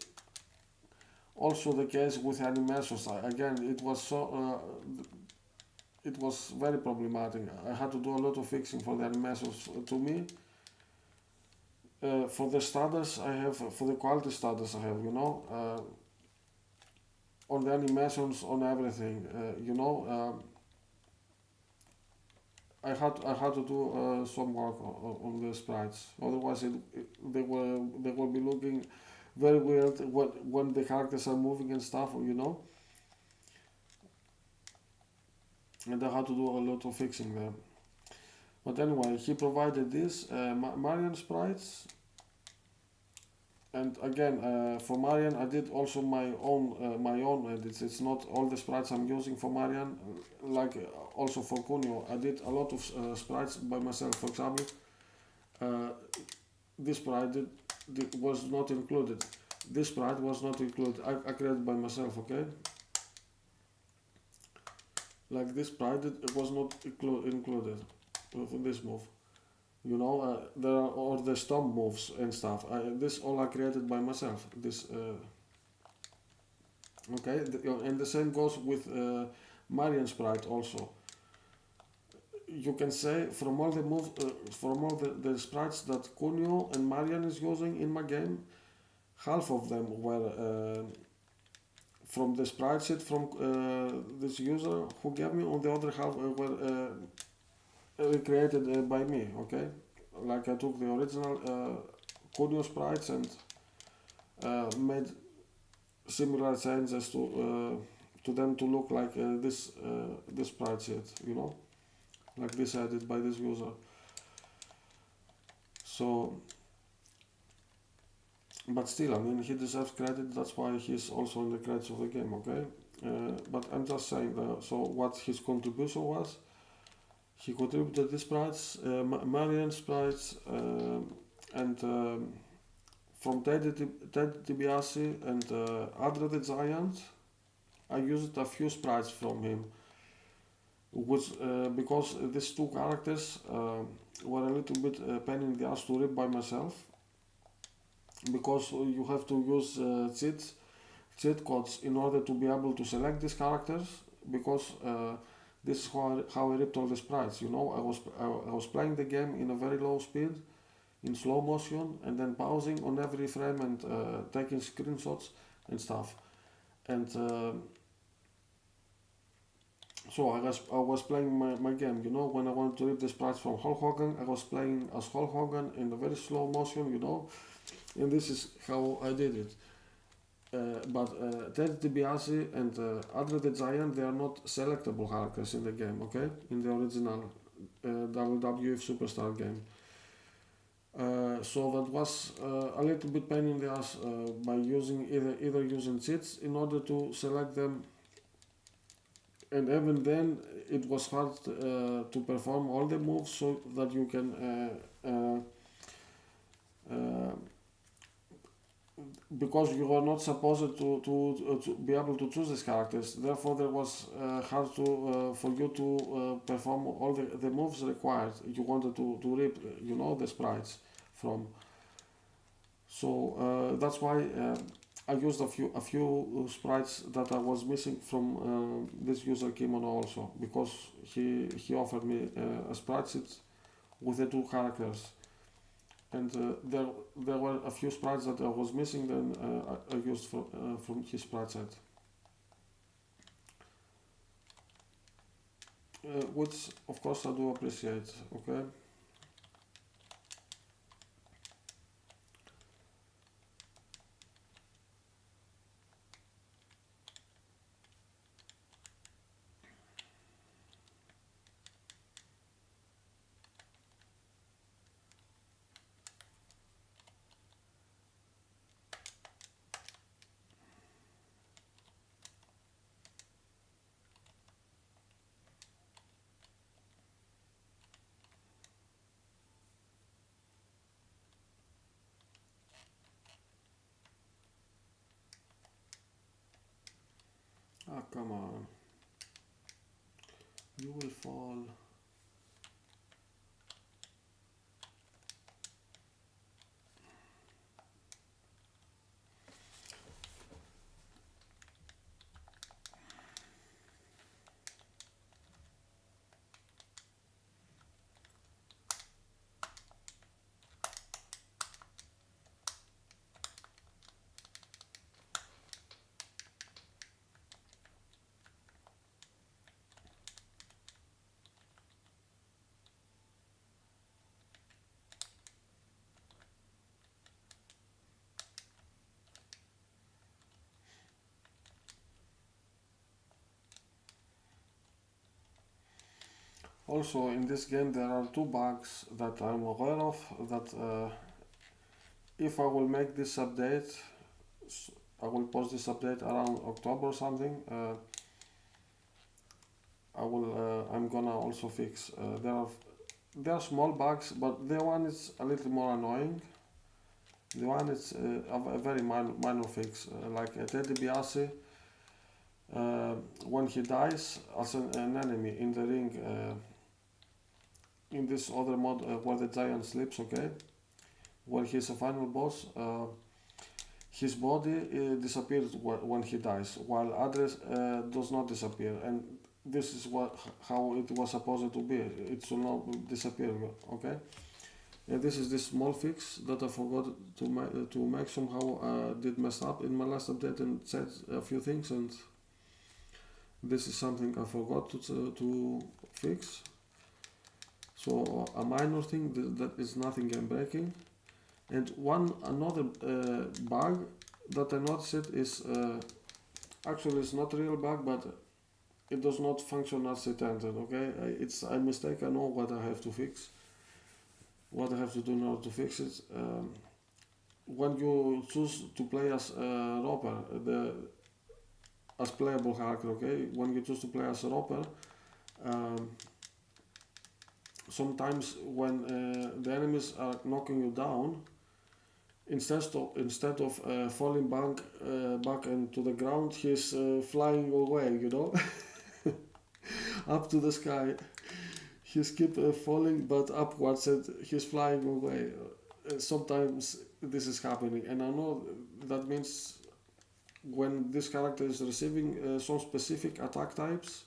also the case with animations. Again, it was it was very problematic. I had to do a lot of fixing for the animations. To me, for the standards I have, for the quality standards I have, you know, on the animations, on everything, you know, I had to do some work on the sprites. Otherwise, they will be looking very weird when the characters are moving and stuff, you know. And I had to do a lot of fixing there. But anyway, he provided this Marian sprites, and again for Marian I did also my own edits. It's not all the sprites I'm using for Marian, like also for Kunio. I did a lot of sprites by myself. For example, uh, this sprite was not included. This sprite was not included. I created by myself, okay? Like this sprite, it was not included for this move. You know, there are all the stomp moves and stuff. This all I created by myself. This, okay, and the same goes with Marian sprite also. You can say from all the moves, from all the sprites that Kunio and Marian is using in my game, half of them were from the sprite sheet from this user who gave me. On the other half were created by me. Okay, like I took the original Kunio sprites and made similar changes to them to look like this sprite sheet. You know, like this added by this user. So, but still, I mean, he deserves credit. That's why he's also in the credits of the game. Okay, but I'm just saying that. So what his contribution was? He contributed these sprites, Marian sprites, and from Ted DiBiase and Adra the Giant. I used a few sprites from him, which because these two characters were a little bit pain in the ass to read by myself, because you have to use cheat codes in order to be able to select these characters, because this is how I ripped all the sprites. You know, I was playing the game in a very low speed, in slow motion, and then pausing on every frame and taking screenshots and stuff. And so I was playing my game. You know, when I wanted to rip the sprites from Hulk Hogan, I was playing as Hulk Hogan in a very slow motion. You know, and this is how I did it. But Ted DiBiase and Adra the Giant, they are not selectable characters in the game, okay? In the original WWF Superstar game. So that was a little bit pain in the ass by using either using cheats in order to select them, and even then it was hard to perform all the moves so that you can because you were not supposed to be able to choose these characters. Therefore, there was hard to for you to perform all the moves required. You wanted to rip, you know, the sprites from. So that's why I used a few sprites that I was missing from this user Kimono also, because he offered me a sprite sheet with the two characters. And there were a few sprites that I was missing, then I used from his sprite set. Which of course I do appreciate, okay? Ah, come on. You will fall. Also, in this game there are two bugs that I'm aware of, that if I will make this update, I will post this update around October or something, I'm gonna also fix. There are small bugs, but the one is a little more annoying. The one is a very minor fix, like Teddy Biasi, when he dies as an enemy in the ring, in this other mod where the giant sleeps, okay, where he's a final boss, his body disappears when he dies, while address does not disappear, and this is how it was supposed to be. It should not disappear, okay. This is this small fix that I forgot to make somehow. Did mess up in my last update and said a few things, and this is something I forgot to fix. So a minor thing that is nothing game breaking. And another bug that I noticed is actually it's not a real bug, but it does not function as intended. Okay, it's a mistake. I know what I have to fix. What I have to do in order to fix it. When you choose to play as Roper, as playable character, okay, when you choose to play as a Roper, sometimes when the enemies are knocking you down, instead of falling back into the ground, he's flying away, you know, up to the sky. He's keep falling, but upwards, and he's flying away. Sometimes this is happening, and I know that means when this character is receiving some specific attack types,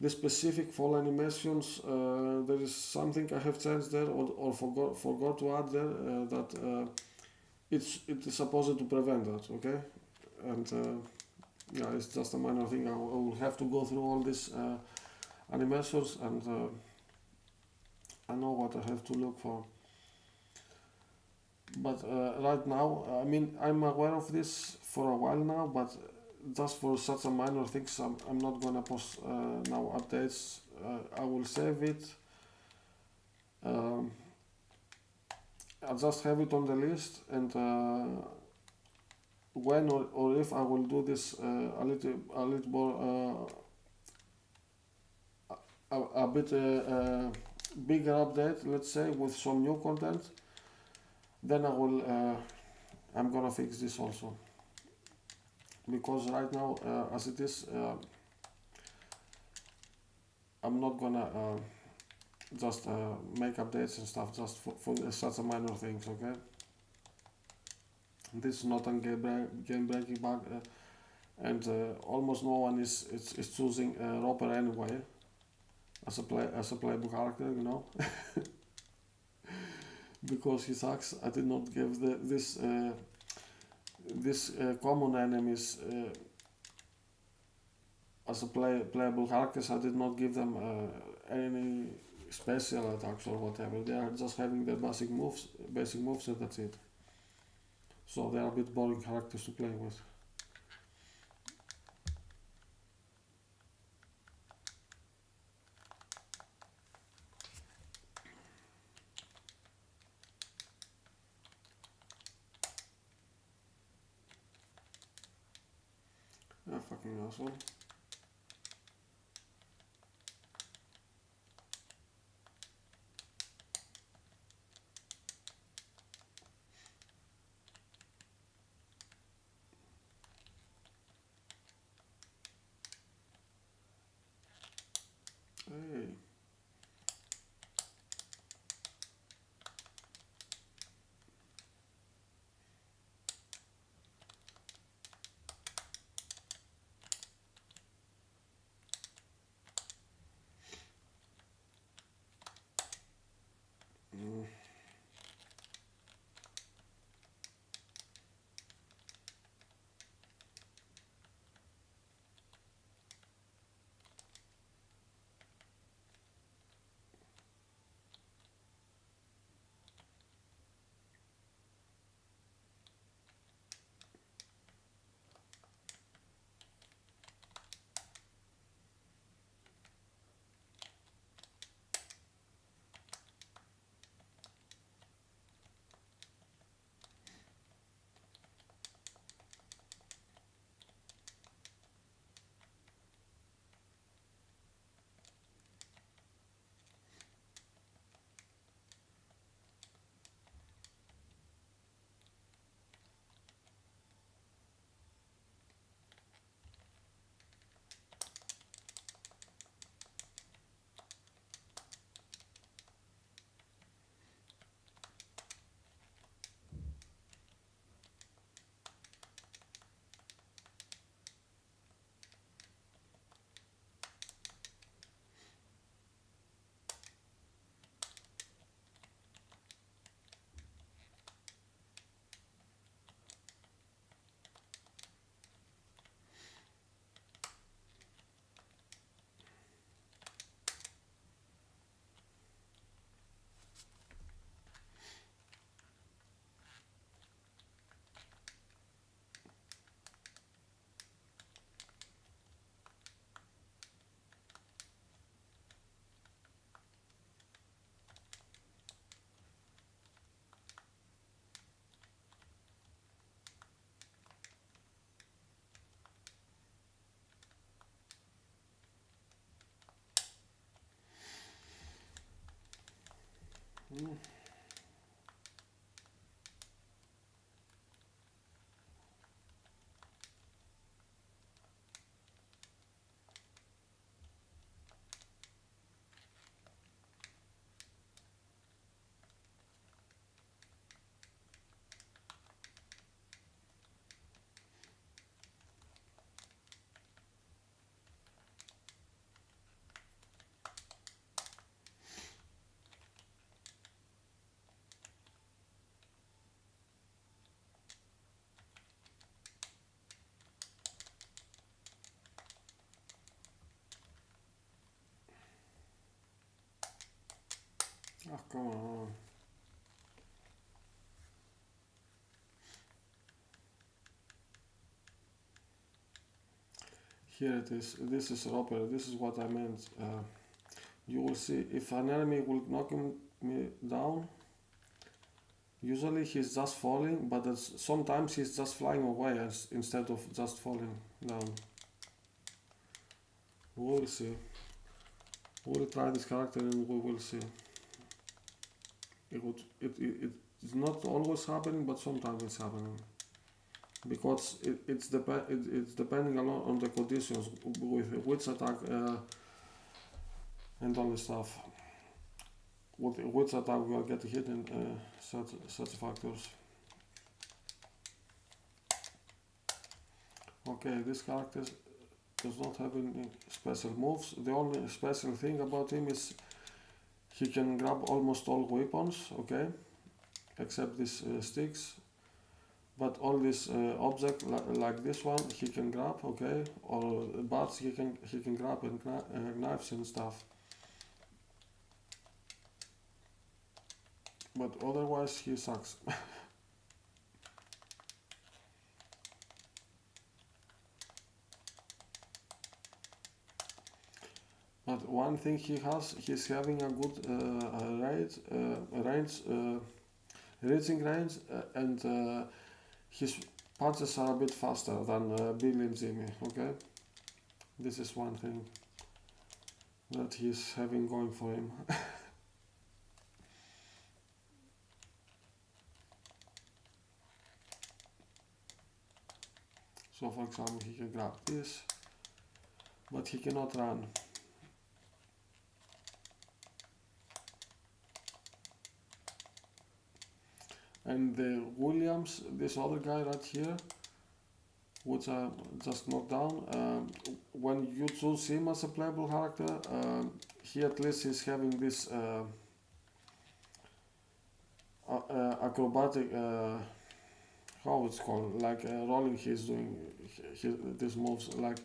the specific fall animations, there is something I have changed there or forgot to add there, that it is supposed to prevent that, okay? And yeah, it's just a minor thing. I will have to go through all these animations, and I know what I have to look for. But right now, I mean, I'm aware of this for a while now, but just for such a minor things, I'm not gonna post now updates. I will save it. I'll just have it on the list, and when or if I will do this a little more a bit bigger update, let's say, with some new content, then I'm gonna fix this also, because right now as it is, I'm not gonna just make updates and stuff just for such a minor things, okay. This is not a game breaking bug, and almost no one is choosing Roper anyway as a playable character, you know. Because he sucks. I did not give this common enemies as a playable characters. I did not give them any special attacks or whatever. They are just having their basic moves, and that's it. So they are a bit boring characters to play with. Yeah, fucking asshole. Hey. Oh, come on. Here it is. This is Robert. This is what I meant. You will see if an enemy will knock me down. Usually he's just falling, but sometimes he's just flying away instead of just falling down. We'll see. We'll try this character and we will see. It's not always happening, but sometimes it's happening. Because it's depending a lot on the conditions with which attack and all this stuff. With which attack we are getting hit and such factors. Okay, this character does not have any special moves. The only special thing about him is he can grab almost all weapons, okay, except these sticks. But all these objects like this one he can grab, okay, or bats he can grab and knives and stuff. But otherwise he sucks. But one thing he's having a good reaching range, and his punches are a bit faster than Billy and Jimmy, okay? This is one thing that he's having going for him. So for example, he can grab this, but he cannot run. And the Williams, this other guy right here, which I just knocked down, when you choose him as a playable character, he at least is having this acrobatic, how it's called, like rolling he's doing these moves, like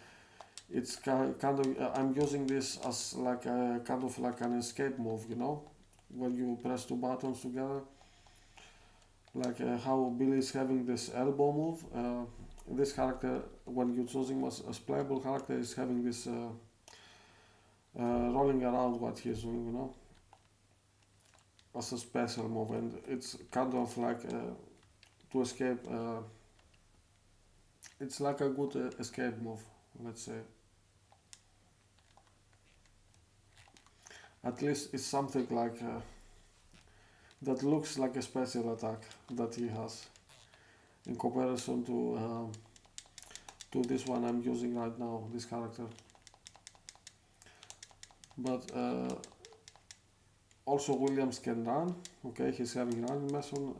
it's kind of, I'm using this as like a kind of like an escape move, you know, when you press two buttons together. Like how Billy is having this elbow move, this character, when you choose him as playable character, is having this rolling around what he's doing, you know, as a special move, and it's kind of like to escape. It's like a good escape move, let's say. At least it's something like that looks like a special attack that he has in comparison to this one I'm using right now, this character. But also Williams can run, okay, he's having running method.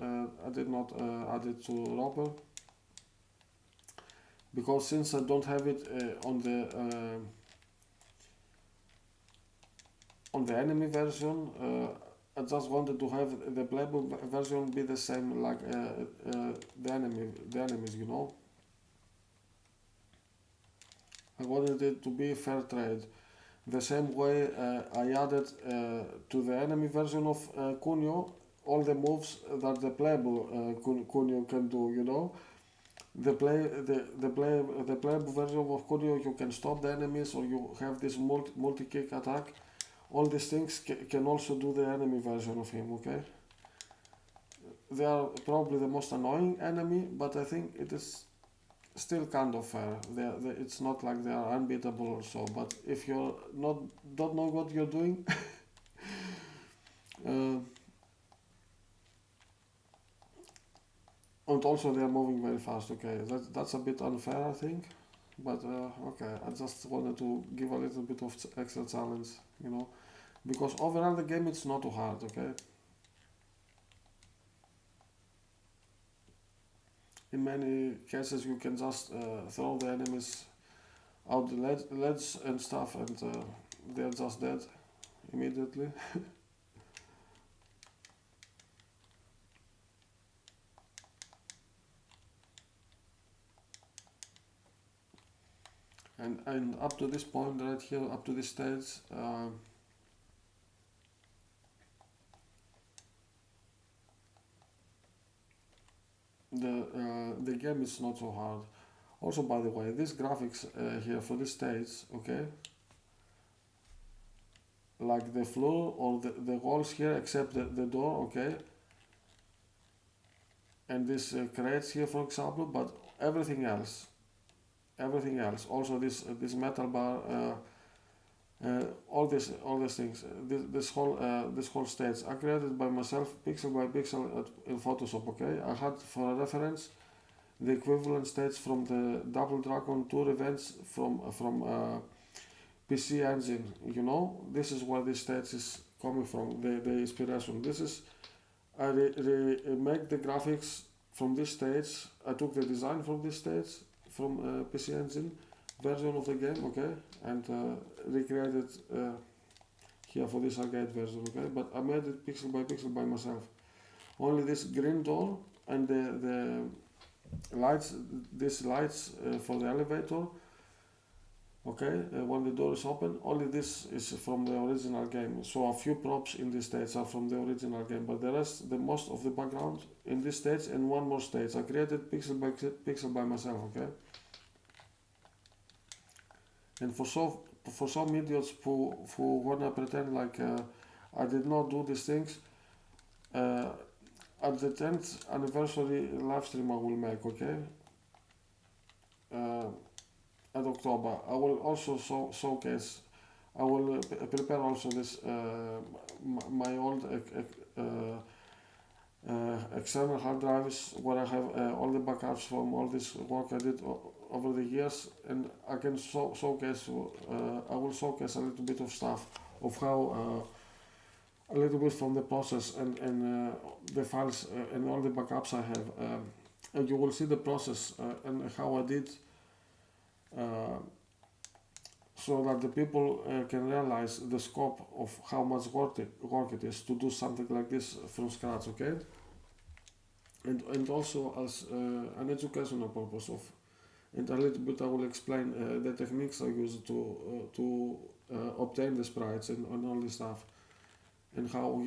I did not add it to Robert because since I don't have it on the enemy version, I just wanted to have the playable version be the same like the enemies, you know. I wanted it to be fair trade. The same way I added to the enemy version of Kunio all the moves that the playable Kunio can do, you know. The playable version of Kunio, you can stop the enemies, or you have this multi-kick attack. All these things can also do the enemy version of him, okay? They are probably the most annoying enemy, but I think it is still kind of fair. It's not like they are unbeatable or so, but if you're don't know what you're doing, and also they are moving very fast. Okay, that's a bit unfair, I think, but okay, I just wanted to give a little bit of extra challenge, you know, because overall the game it's not too hard. Okay, in many cases you can just throw the enemies out the ledge and stuff, and they're just dead immediately. And up to this point right here, up to this stage, the game is not so hard. Also, by the way, these graphics here for this stage, okay, like the floor or the walls here, except the door, okay, and this crates here, for example, but everything else, everything else, also this metal bar, all these things, this whole stage, I created by myself, pixel by pixel in Photoshop. Okay, I had for a reference the equivalent stage from the Double Dragon 2 Revenge from PC Engine. You know, this is where this stage is coming from. The inspiration. This is I make the graphics from this stage. I took the design from this stage from PC Engine version of the game, okay, and recreated here for this arcade version, okay. But I made it pixel by myself. Only this green door and the lights, these lights for the elevator, okay, when the door is open, only this is from the original game. So a few props in this stage are from the original game, but the rest, the most of the background in this stage and one more stage, I created pixel by pixel by myself, okay. And for some idiots who wanna pretend like I did not do these things, uh, at the 10th anniversary live stream I will make, okay, uh, at October, I will also showcase. I will prepare also this my old external hard drives where I have all the backups from all this work I did over the years, and I can showcase. I will showcase a little bit of stuff of how a little bit from the process and the files and all the backups I have, and you will see the process and how I did. Uh, so that the people can realize the scope of how much work it is to do something like this from scratch, okay? And also as an educational purpose of, and a little bit I will explain the techniques I use to obtain the sprites and all this stuff, and how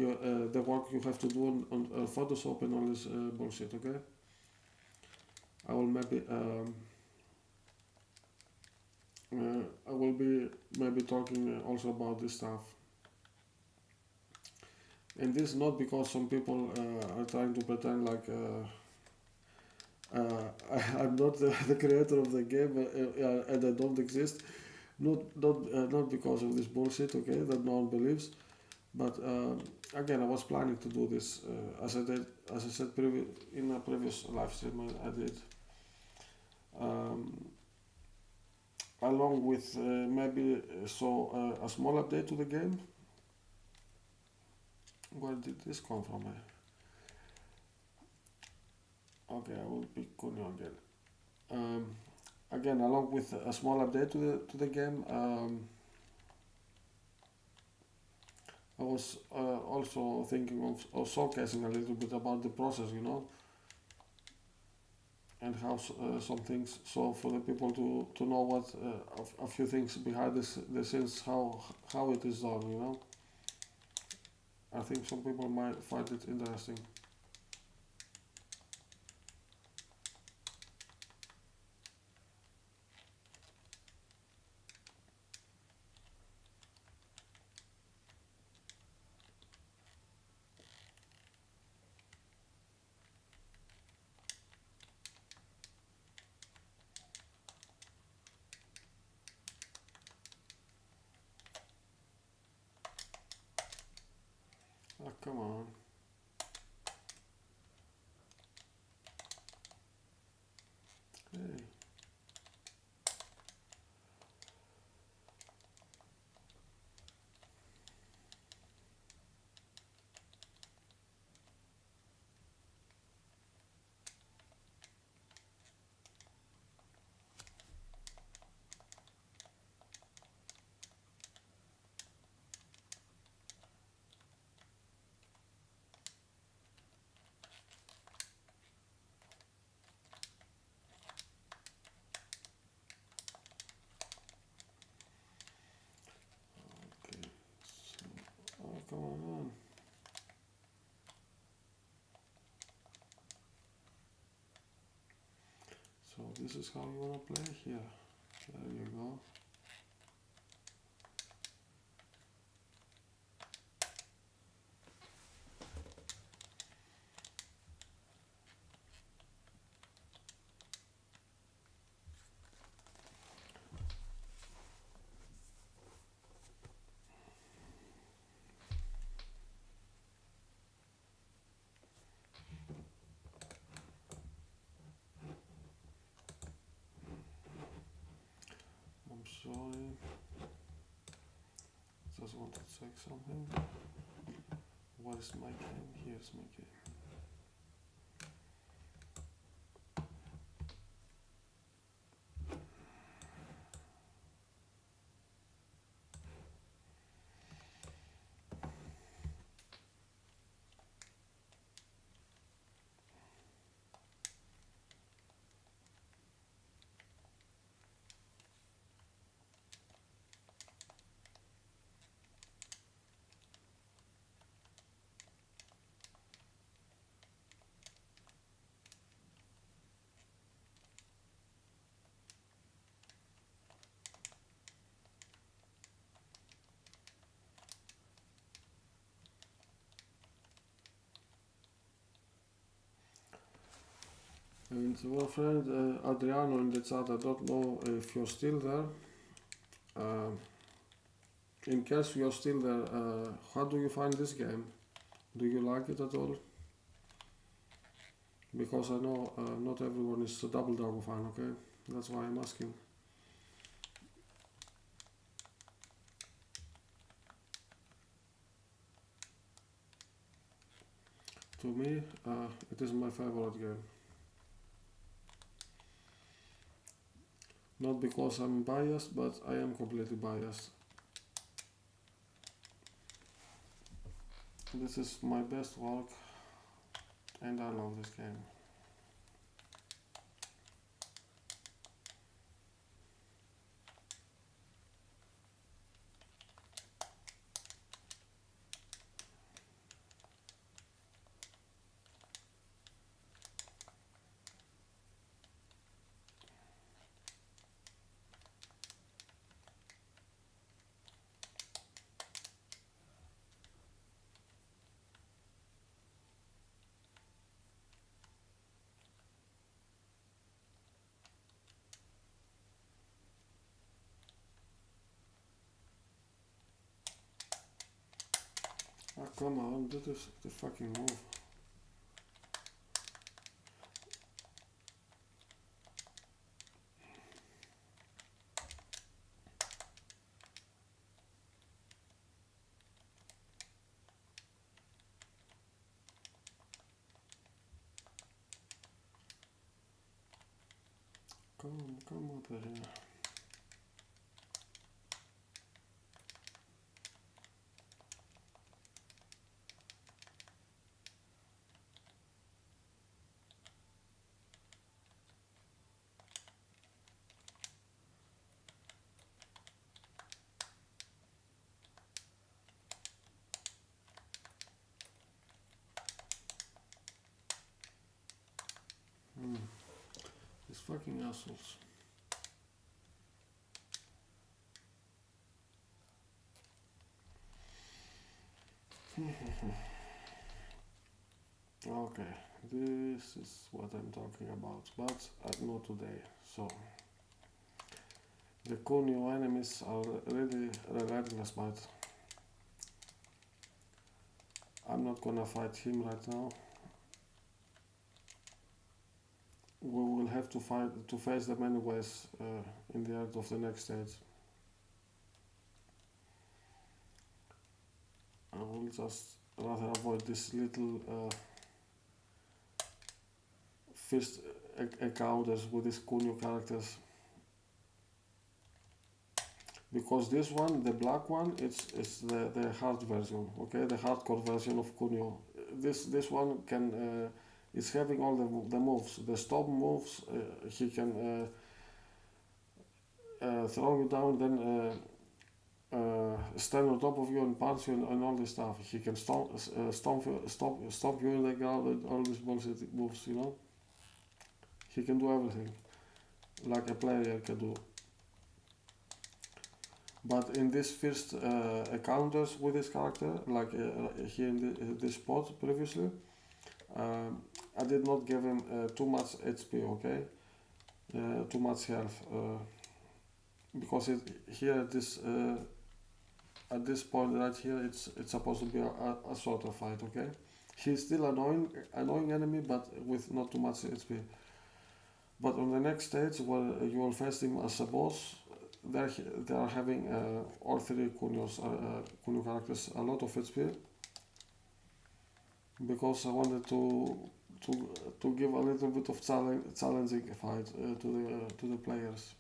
the work you have to do on Photoshop and all this bullshit, okay? I will maybe I will be maybe talking also about this stuff. And this not because some people are trying to pretend like I'm not the creator of the game and I don't exist. Not because of this bullshit, okay, that no one believes. But again, I was planning to do this as I said in a previous live stream I did. Along with maybe a small update to the game. Where did this come from? Okay, I will pick Kunio again. Again, along with a small update to the game, I was also thinking of showcasing a little bit about the process, you know, and how some things, so for the people to know what a few things behind the scenes, how it is done, you know. I think some people might find it interesting. Oh, come on. this is how you wanna play here. There you go. I'm sorry. Just want to check something. What is my game? Here's my game. And our friend Adriano in the chat, I don't know if you're still there. In case you're still there, how do you find this game? Do you like it at all? Because I know not everyone is a Double Dragon fan, okay? That's why I'm asking. To me, it is my favorite game. Not because I'm biased, but I am completely biased. This is my best work, and I love this game. Ah, come on, do the fucking move. Come over here. These fucking assholes. Okay, this is what I'm talking about, but not today. So, the Kunio enemies are really relentless, but I'm not gonna fight him right now. We will have to face them anyways in the end of the next stage. I will just rather avoid this little fist encounters with these Kunio characters. Because this one, the black one, it's the hard version, okay, the hardcore version of Kunio. This one can is having all the moves, the stop moves. He can throw you down, then stand on top of you and punch you and all this stuff. He can stop you in the ground and all these bullshit moves, you know. He can do everything. like a player can do. But in this first encounters with this character, like here in this spot previously, I did not give him too much HP, okay? Too much health, because here at this point right here, it's supposed to be a sort of fight, okay? He's still annoying enemy, but with not too much HP. But on the next stage, where you will face him as a boss, they are having all three Kunio characters a lot of HP, because I wanted to give a little bit of challenging fight to the players.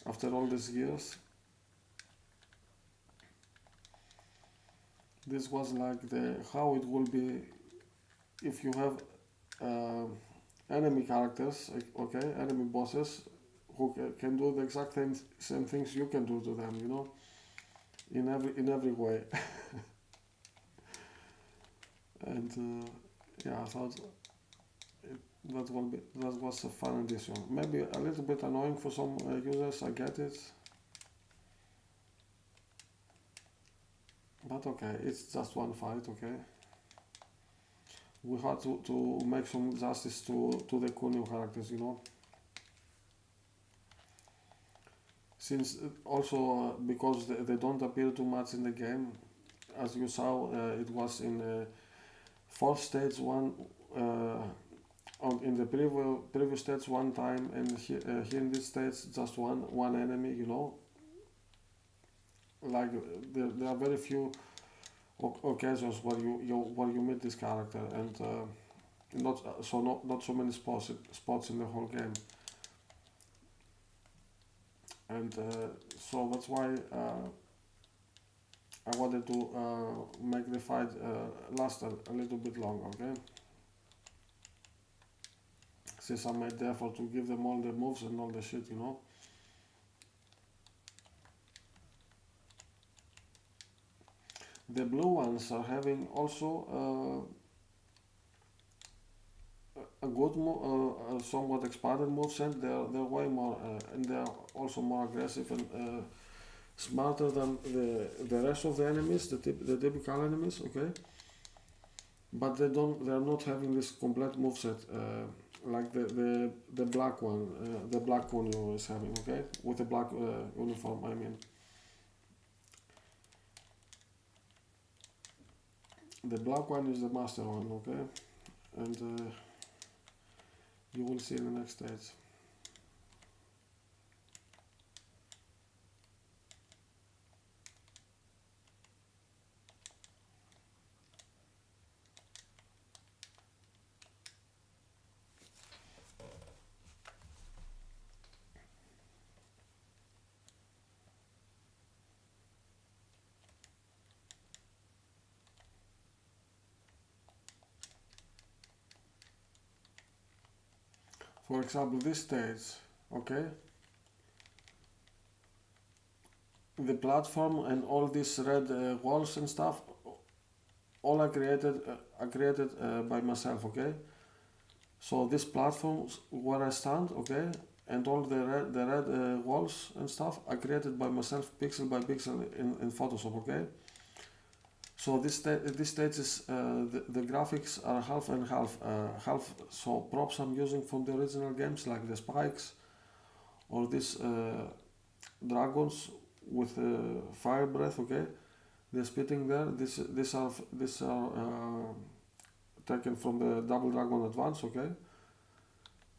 After all these years, this was like the how it will be if you have uh, enemy characters, okay, enemy bosses who can do the exact same things you can do to them, you know, in every way. And yeah, I thought that was a fun addition. Maybe a little bit annoying for some users, I get it. But okay, it's just one fight, okay? We had to make some justice to the Kunio characters, you know? Since also because they don't appear too much in the game, as you saw, it was in fourth stage one, in the previous stage one time, and here in this stage just one enemy, you know? Like there are very few occasions where you meet this character, and not so many spots in the whole game, and so that's why I wanted to make the fight last a little bit longer, okay? Since I made the effort to give them all the moves and all the shit, you know. The blue ones are having also a good, somewhat expanded moveset. They're way more, and they're also more aggressive and smarter than the rest of the enemies, the typical enemies, okay? But they're not having this complete moveset like the black one, the black Kunio is having, okay? With the black uniform, I mean. The black one is the master one, okay? And you will see in the next stage. For example, this stage, okay? The platform and all these red walls and stuff, all are created by myself, okay? So this platform where I stand, okay, and all the red walls and stuff are created by myself, pixel by pixel in Photoshop, okay? So this stage is the graphics are half and half. Half so props I'm using from the original games, like the spikes or these dragons with fire breath, okay? The spitting there. These are taken from the Double Dragon Advance, okay?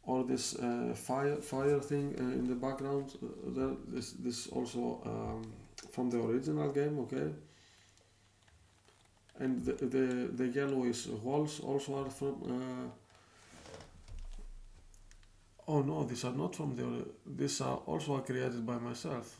Or this fire thing in the background. There, this also from the original game, okay? And the yellowish walls also are from. Oh no, these are not from the. These are also created by myself.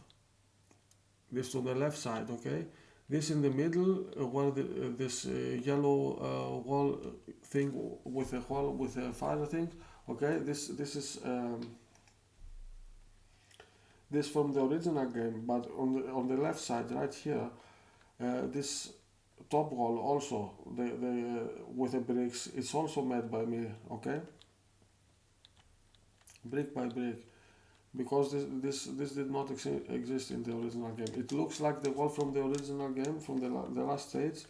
This to the left side, okay. This in the middle, where this yellow wall thing with a hole with a fire thing, okay. This is this from the original game, but on the left side, right here, this top wall also the with the bricks, it's also made by me, okay. Brick by brick. because this did not exist in the original game. It looks like the wall from the original game, from the last stage,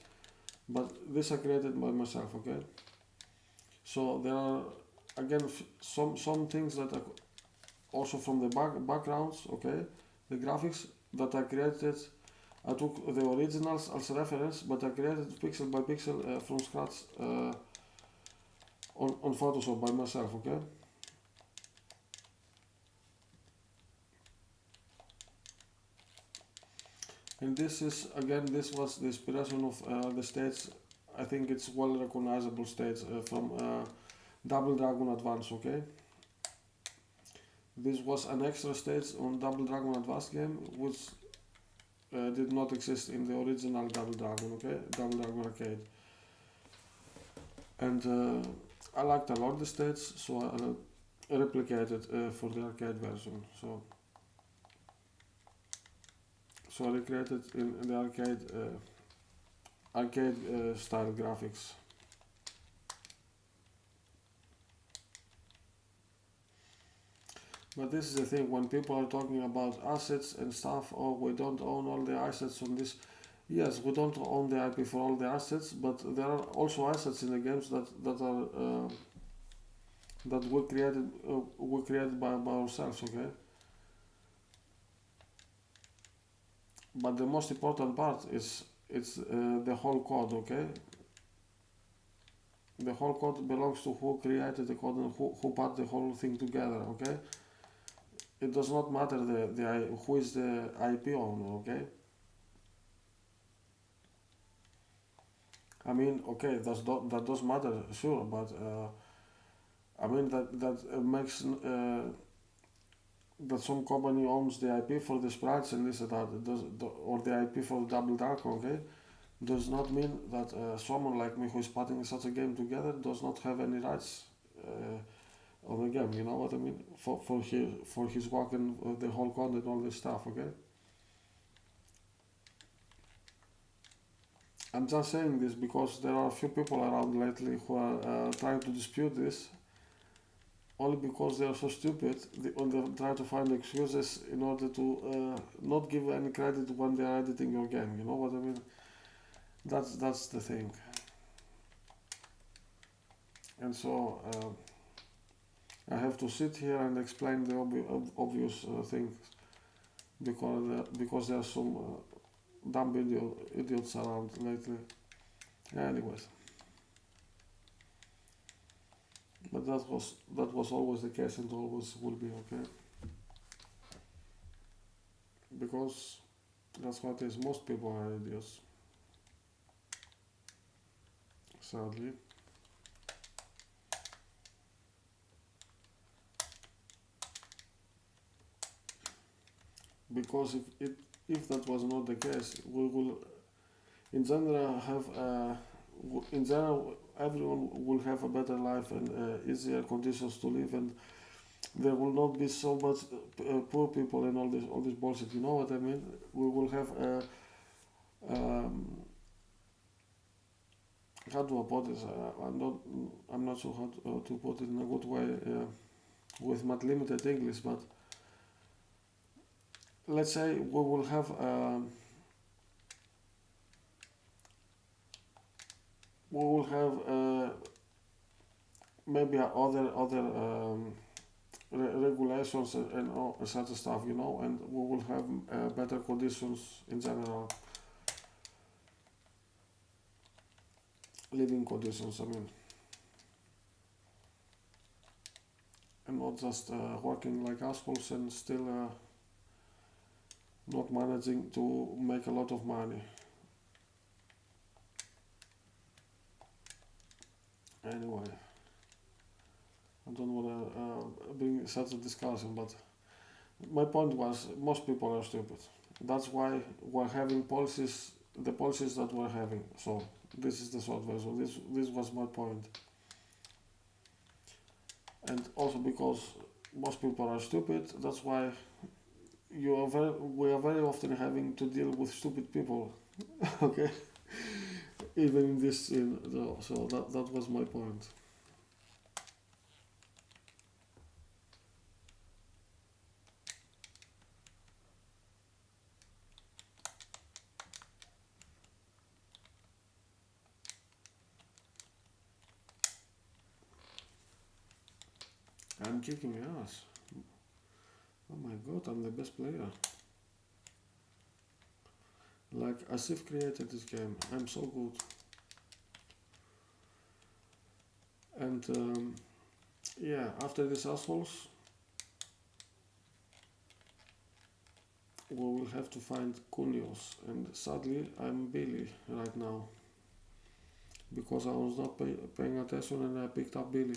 but this I created by myself. Okay, so there are again some things that are also from the backgrounds. Okay, the graphics that I created. I took the originals as reference, but I created pixel by pixel from scratch on Photoshop by myself. Okay. And this is again, this was the inspiration of the stage. I think it's well recognizable stage from Double Dragon Advance. Okay, this was an extra stage on Double Dragon Advance game, which did not exist in the original Double Dragon. Okay, Double Dragon Arcade. And I liked a lot the stage, so I replicated for the arcade version. So I recreated in the arcade style graphics. But this is the thing, when people are talking about assets and stuff, oh, we don't own all the assets on this. Yes, we don't own the IP for all the assets, but there are also assets in the games that are that we created by ourselves. Okay. But the most important part is the whole code. Okay. The whole code belongs to who created the code and who put the whole thing together. Okay. It does not matter who is the IP owner. Okay. I mean, okay, that does matter, sure, but I mean that makes that some company owns the IP for the sprites and this and that, or the IP for Double Dragon. Okay, does not mean that someone like me who is putting such a game together does not have any rights on the game. You know what I mean? For his work and the whole code and all this stuff. Okay. I'm just saying this because there are a few people around lately who are trying to dispute this, only because they are so stupid and they try to find excuses in order to not give any credit when they are editing your game. You know what I mean? That's the thing. And so I have to sit here and explain the obvious things because there are some dumb idiots around lately. Anyways, but that was always the case and always will be. Okay, because that's what it is. Most people are idiots, sadly. Because if that was not the case, we will in general everyone will have a better life and easier conditions to live, and there will not be so much poor people and all this bullshit. You know what I mean? We will have how do I put this? I'm not sure how to put it in a good way with my limited English, but let's say we will have maybe other regulations and all such stuff, you know, and we will have better conditions in general, living conditions. I mean, and not just working like assholes and still not managing to make a lot of money. Anyway, I don't want to bring such a discussion, but my point was most people are stupid. That's why we're having policies, the policies that we're having. So this is the short version. This was my point. And also because most people are stupid, that's why we are very often having to deal with stupid people. Okay, even in this scene. So that was my point. I'm kicking ass. Oh my god, I'm the best player. Like, as if created this game. I'm so good. And yeah, after these assholes, we will have to find Kunios. And sadly, I'm Billy right now. Because I was not paying attention and I picked up Billy.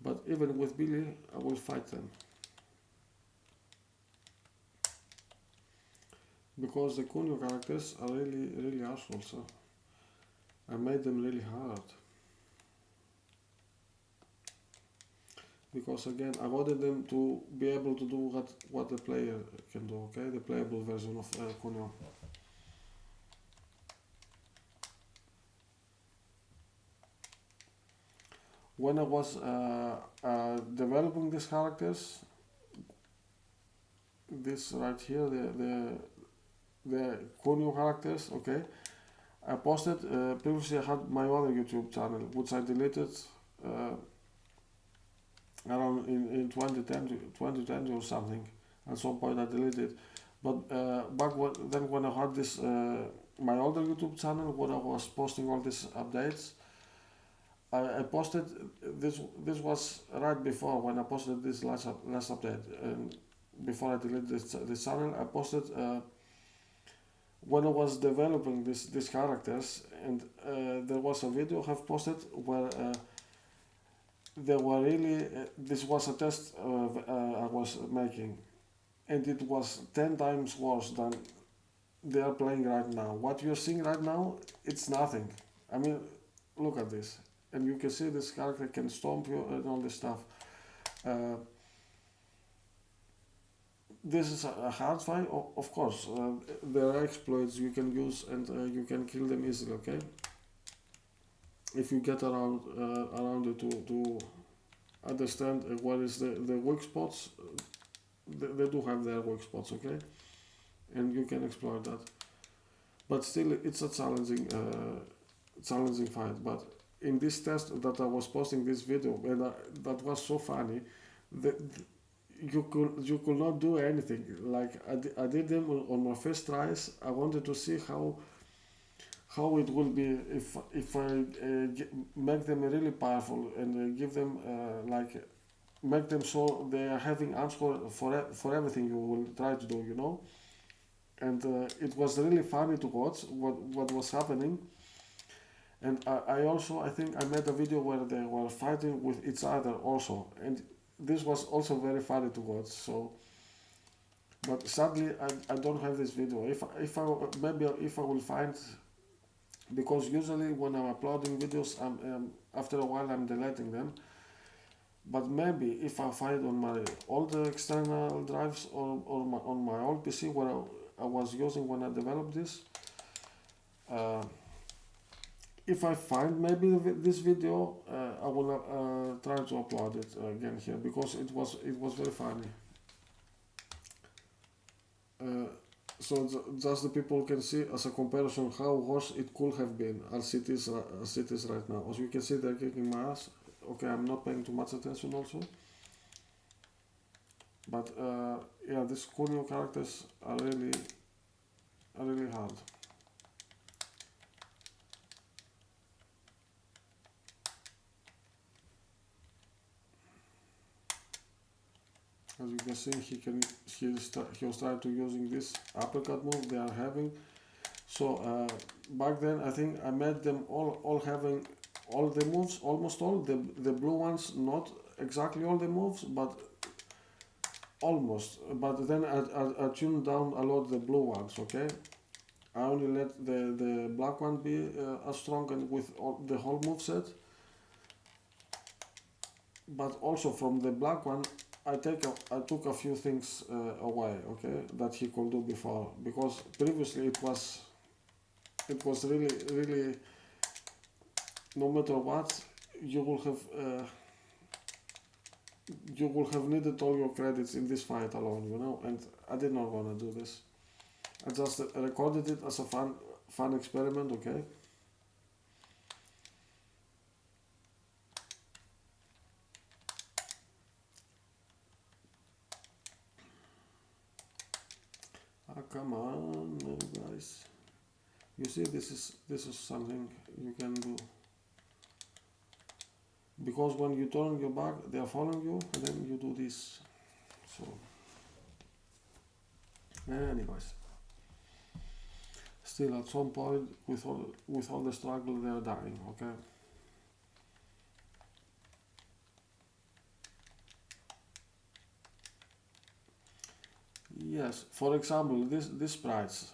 But even with Billy, I will fight them. Because the Kunio characters are really assholes. I made them really hard. Because again, I wanted them to be able to do what the player can do, okay? The playable version of Kunio. When I was developing these characters, this right here, the Kunio characters, okay? I posted, previously I had my other YouTube channel, which I deleted around in 2010 or something. At some point I deleted it. But then when I had this, my older YouTube channel, where I was posting all these updates, I posted, this was right before when I posted this last update, and before I deleted this channel, I posted when I was developing these characters, and there was a video I have posted where they were really, this was a test I was making, and it was 10 times worse than they are playing right now. What you're seeing right now, it's nothing. I mean, look at this. And you can see this character can stomp you and all this stuff. This is a hard fight, of course. There are exploits you can use and you can kill them easily, okay? If you get around it to understand what is the weak spots, they do have their weak spots, okay? And you can exploit that. But still, it's a challenging fight. But in this test that I was posting this video, and that was so funny, you could not do anything. Like I did them on my first tries. I wanted to see how it will be if I make them really powerful and give them make them so they are having answer for everything you will try to do, you know. And it was really funny to watch what was happening. And I think I made a video where they were fighting with each other also, and this was also very funny to watch. So, but sadly I don't have this video. If I will find, because usually when I'm uploading videos, after a while I'm deleting them. But maybe if I find on my old external drives or on my old PC where I was using when I developed this. If I find maybe this video, I will try to upload it again here, because it was very funny. So just the people can see as a comparison how worse it could have been as it is right now. As you can see, they're kicking my ass. Okay, I'm not paying too much attention also. But yeah, these Kunio characters are really hard. As you can see, he was trying to using this uppercut move they are having. So back then, I think I made them all having all the moves, almost all. The blue ones, not exactly all the moves, but almost. But then I tuned down a lot the blue ones, okay? I only let the black one be as strong and with the whole move set. But also from the black one, I took a few things away, okay, that he could do before, because previously it was really, no matter what, you will have needed all your credits in this fight alone, you know, and I did not want to do this. I just recorded it as a fun experiment, okay. Come on, guys. You see, this is something you can do. Because when you turn your back, they are following you, and then you do this. So, anyways, still at some point, with all the struggle, they are dying. Okay. Yes. For example, this sprites.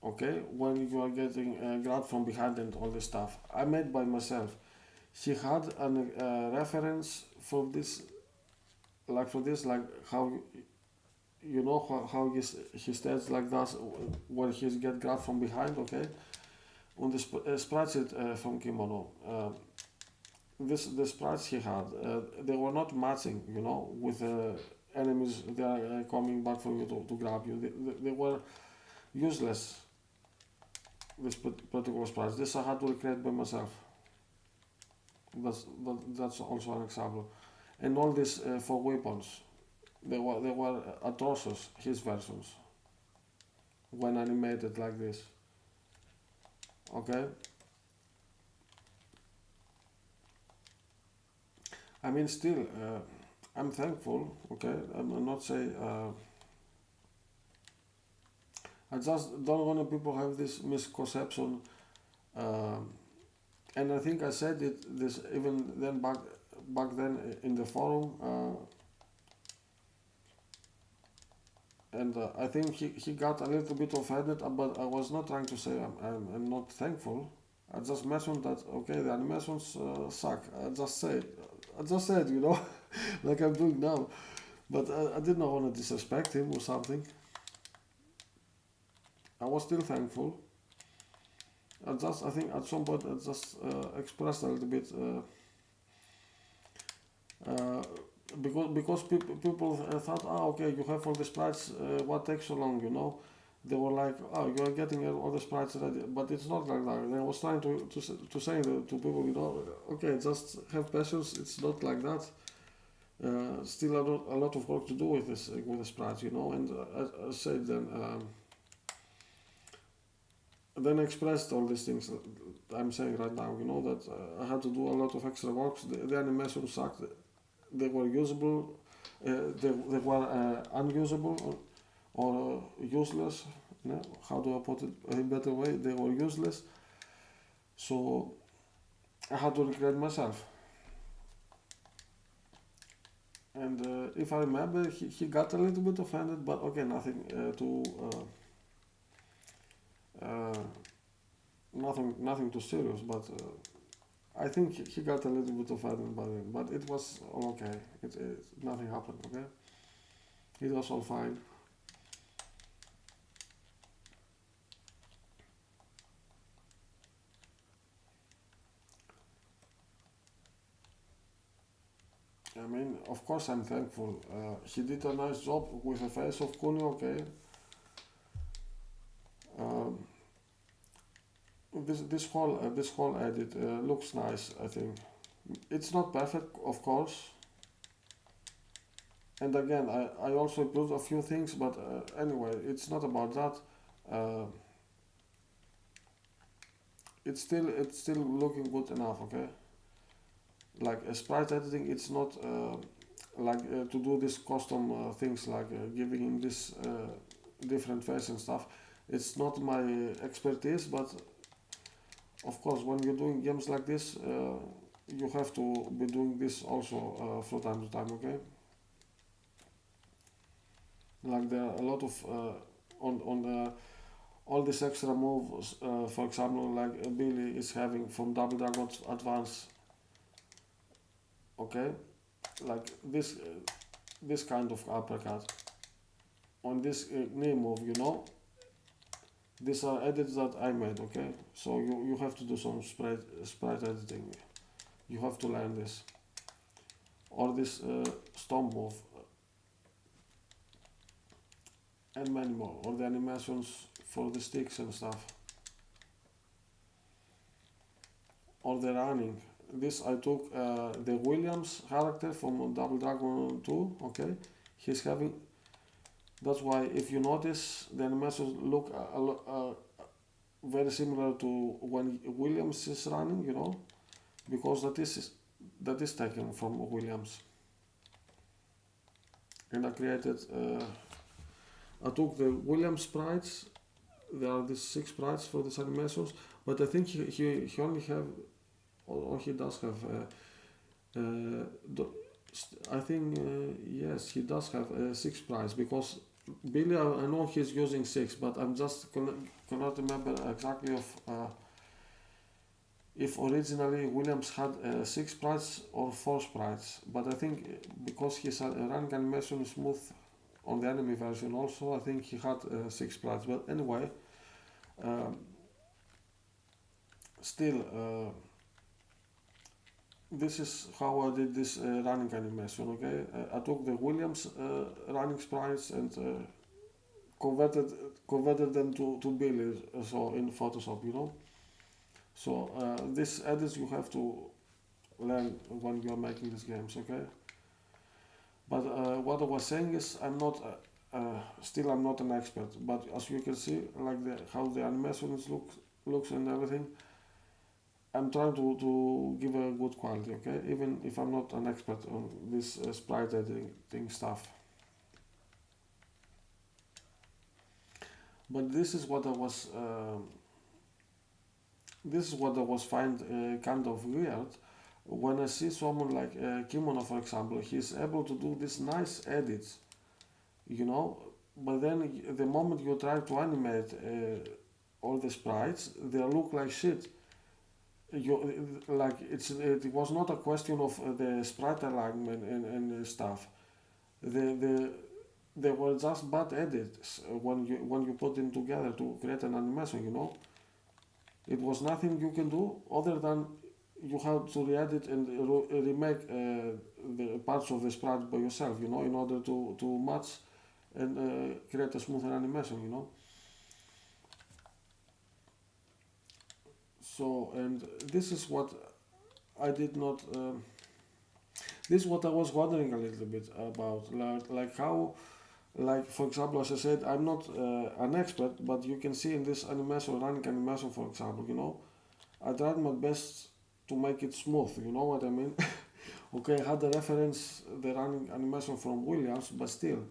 Okay, when you are getting grabbed from behind and all this stuff, I made by myself. He had a reference for this, like how you know how he stands like that when he get grabbed from behind, okay? Und the sprites from Kimono, the sprites he had, they were not matching, you know, with enemies they are coming back for you to grab you. They were useless. This particular sprites. This I had to recreate by myself. That's also an example. And all this for weapons, they were atrocious, his versions, when animated like this. Okay. I mean, still, I'm thankful. Okay, I'm not say. I just don't want people have this misconception. And I think I said it this even then back then in the forum, and I think he got a little bit offended, but I was not trying to say I'm not thankful. I just mentioned that okay, the animations suck. I just said, you know, like I'm doing now, but I did not want to disrespect him or something. I was still thankful. I think at some point I just expressed a little bit because people thought, okay, you have all the sprites, what takes so long, you know? They were like, oh, you are getting all the sprites ready, but it's not like that. And I was trying to say to people, you know, okay, just have patience. It's not like that. Still a lot of work to do with the sprites, you know. And I said then expressed all these things that I'm saying right now, you know, that I had to do a lot of extra work. The animation sucked. They were usable, they were unusable or useless. You know? How do I put it in a better way? They were useless. So I had to recreate myself. And if I remember, he got a little bit offended, but okay, nothing nothing too serious. But I think he got a little bit offended by it, but it was all okay. Nothing happened. Okay, it was all fine. I mean, of course, I'm thankful. He did a nice job with the face of Kuni. Okay. Um, this whole edit looks nice. I think it's not perfect, of course. And again, I also improved a few things, but anyway, it's not about that. It's still looking good enough. Okay. Like sprite editing, it's not to do this custom things like giving him this different face and stuff. It's not my expertise, but of course, when you're doing games like this, you have to be doing this also from time to time. Okay. Like there are a lot of on the all these extra moves. For example, like Billy is having from Double Dragon Advance. Okay, like this kind of uppercut on this knee move, you know. These are edits that I made. Okay, so you have to do some sprite editing. You have to learn this or this stomp move and many more, or the animations for the sticks and stuff, or the running. This I took the Williams character from Double Dragon 2. Okay, he's having That's why if you notice the animations look very similar to when Williams is running, because that is taken from Williams. And I took the Williams sprites. There are these 6 sprites for these animations, but I think he only have, or he does have. I think yes, he does have 6 sprites, because Billy, I know he's using 6, but I'm just cannot remember exactly if originally Williams had 6 sprites or 4 sprites. But I think because his running animation is smooth on the enemy version also, I think he had 6 sprites. But anyway, still, this is how I did this running animation, okay? I took the Williams running sprites and converted them to Billy, so in Photoshop, So these edits you have to learn when you are making these games, okay? But what I was saying is I'm not an expert, but as you can see, like how the animations looks and everything, I'm trying to give a good quality, okay? Even if I'm not an expert on this sprite editing stuff. But this is what I was find kind of weird when I see someone like Kimono, for example. He's able to do these nice edits, but then the moment you try to animate all the sprites, they look like shit. It was not a question of the sprite alignment and stuff. They were just bad edits when you put them together to create an animation, It was nothing you can do other than you have to re-edit and remake the parts of the sprite by yourself, in order to match and create a smoother animation, So, and this is what I did not. This is what I was wondering a little bit about, like how, like for example, as I said, I'm not an expert, but you can see in this animation, running animation, for example, I tried my best to make it smooth. You know what I mean? Okay, I had the reference, the running animation from Williams, but still.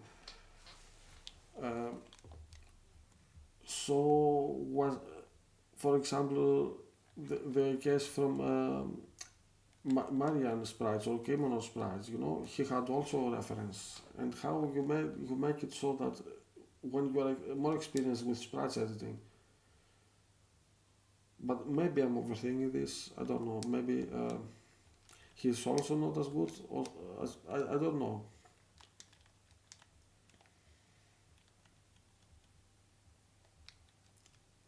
So was, for example, the case from Marian sprites or Kimono sprites, he had also a reference. And how you make it so that when you are more experienced with sprites editing, but maybe I'm overthinking this. I don't know. Maybe he's also not as good, or I don't know.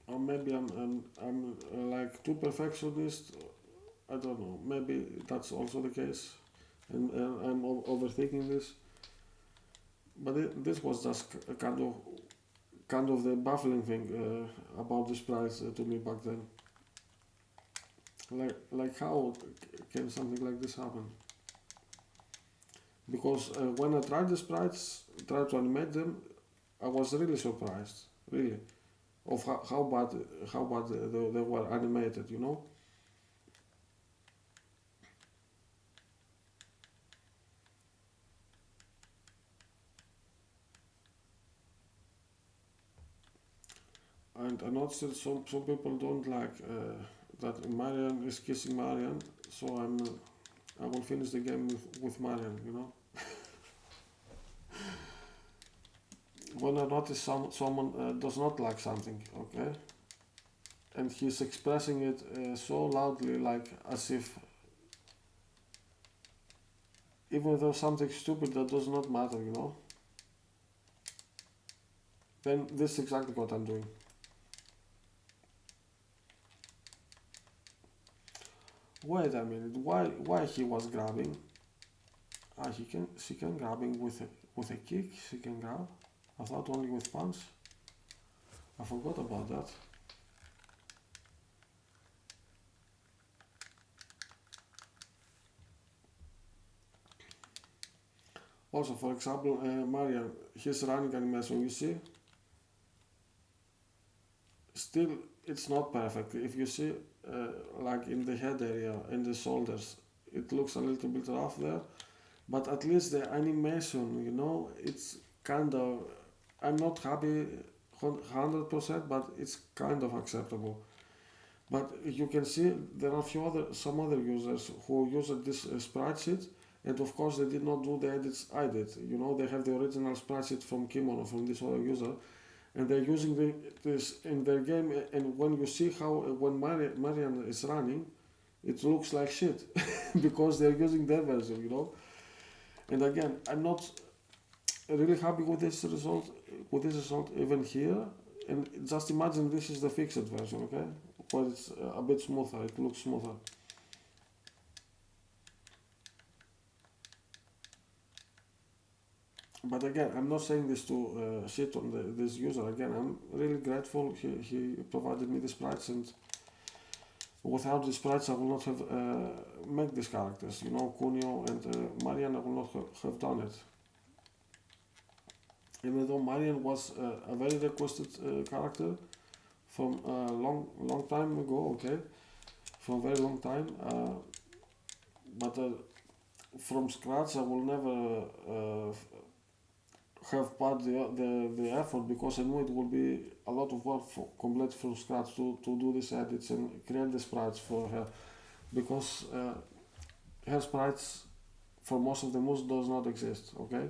Or maybe I'm like too perfectionist. I don't know. Maybe that's also the case, and I'm overthinking this. But this was just kind of the baffling thing about this price to me back then. Like how can something like this happen? Because when I tried the sprites, tried to animate them, I was really surprised, really, of how bad they were animated, And I noticed that some people don't like that Marian is kissing Marian, so I will finish the game with Marian, When I notice someone does not like something, okay, and he's expressing it so loudly, like as if, even though something stupid that does not matter, then this is exactly what I'm doing. Wait a minute, why he was grabbing? She can grabbing with a kick, she can grab. I thought only with punch. I forgot about that. Also, for example, Marian, his running animation, you see, still it's not perfect. If you see, like in the head area and the shoulders, it looks a little bit rough there, but at least the animation, it's kind of, I'm not happy 100%, but it's kind of acceptable. But you can see there are some other users who used this sprite sheet, and of course they did not do the edits I did. They have the original sprite sheet from Kimono, from this other user, and they're using this in their game. And when you see how when Marian is running, it looks like shit because they're using their version. And again, I'm not really happy with this result. Even here, and just imagine this is the fixed version, okay? Where it's a bit smoother, it looks smoother. But again, I'm not saying this to shit on this user. Again, I'm really grateful he provided me the sprites, and without the sprites I will not have made these characters. Kunio and Marian, I will not have done it. Even though Marian was a very requested character from a long time ago, okay? From a very long time. But from scratch I will never have put the effort, because I knew it will be a lot of work complete from scratch to do these edits and create the sprites for her, because her sprites for most of the moves does not exist, okay?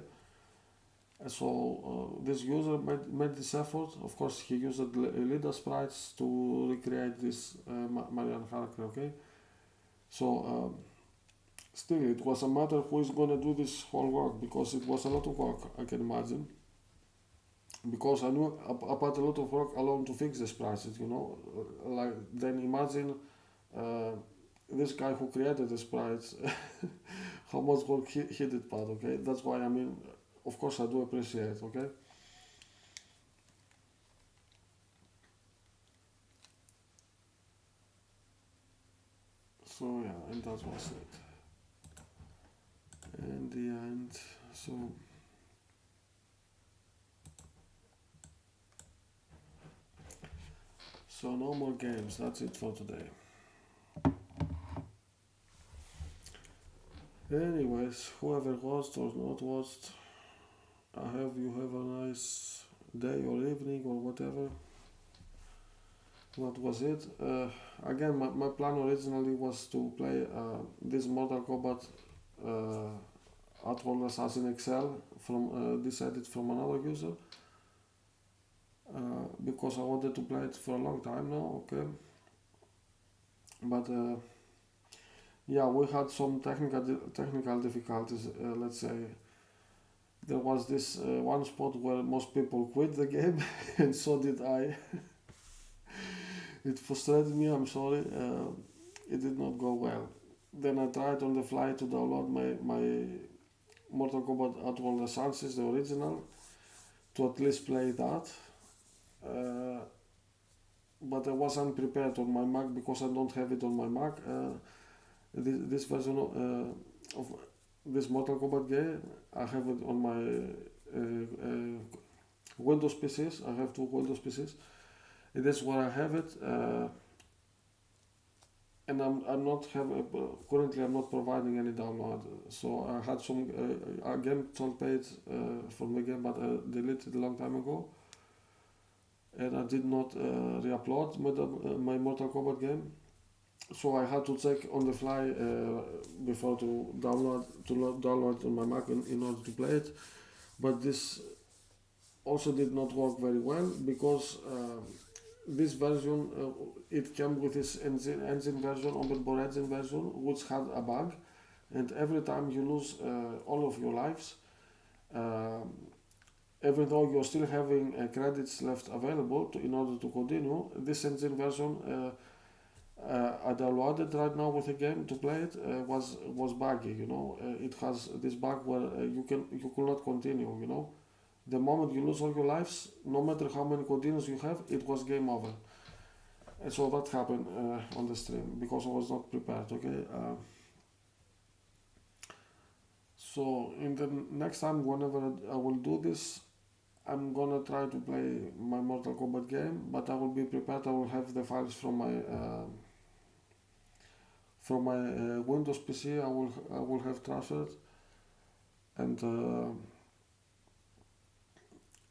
So this user made this effort. Of course, he used leader sprites to recreate this Marian character, okay? So still, it was a matter who is gonna do this whole work, because it was a lot of work, I can imagine. Because I knew I put a lot of work alone to fix the sprites, Like, then imagine this guy who created the sprites, how much work he did put, okay? That's why, of course I do appreciate, okay? So yeah, and that was it. In the end, so no more games, that's it for today. Anyways, whoever watched or not watched, I hope you have a nice day or evening or whatever. That was it. Again, my plan originally was to play this Mortal Kombat Outworld Assassins XL from decided from another user, because I wanted to play it for a long time now, okay? But yeah, we had some technical difficulties. Let's say there was this one spot where most people quit the game, and so did I. It frustrated me. I'm sorry. It did not go well. Then I tried on the fly to download my Mortal Kombat Outworld Assassins, the original, to at least play that. But I was unprepared on my Mac, because I don't have it on my Mac. This version of this Mortal Kombat game, I have it on my Windows PCs. I have two Windows PCs. It is where I have it, and I'm not currently I'm not providing any download. So I had some game install page from the game, but I deleted a long time ago, and I did not re-upload my Mortal Kombat game. So I had to check on the fly before to download on my Mac in order to play it. But this also did not work very well, because this version it came with this engine version, onboard engine version, which had a bug, and every time you lose all of your lives, even though you're still having credits left available in order to continue, this engine version I downloaded right now with the game to play it was buggy. It has this bug where you could not continue. The moment you lose all your lives, no matter how many continues you have, it was game over. And so that happened on the stream, because I was not prepared, okay? So in the next time, whenever I will do this, I'm gonna try to play my Mortal Kombat game, but I will be prepared. I will have the files from my Windows PC. I will have transferred, and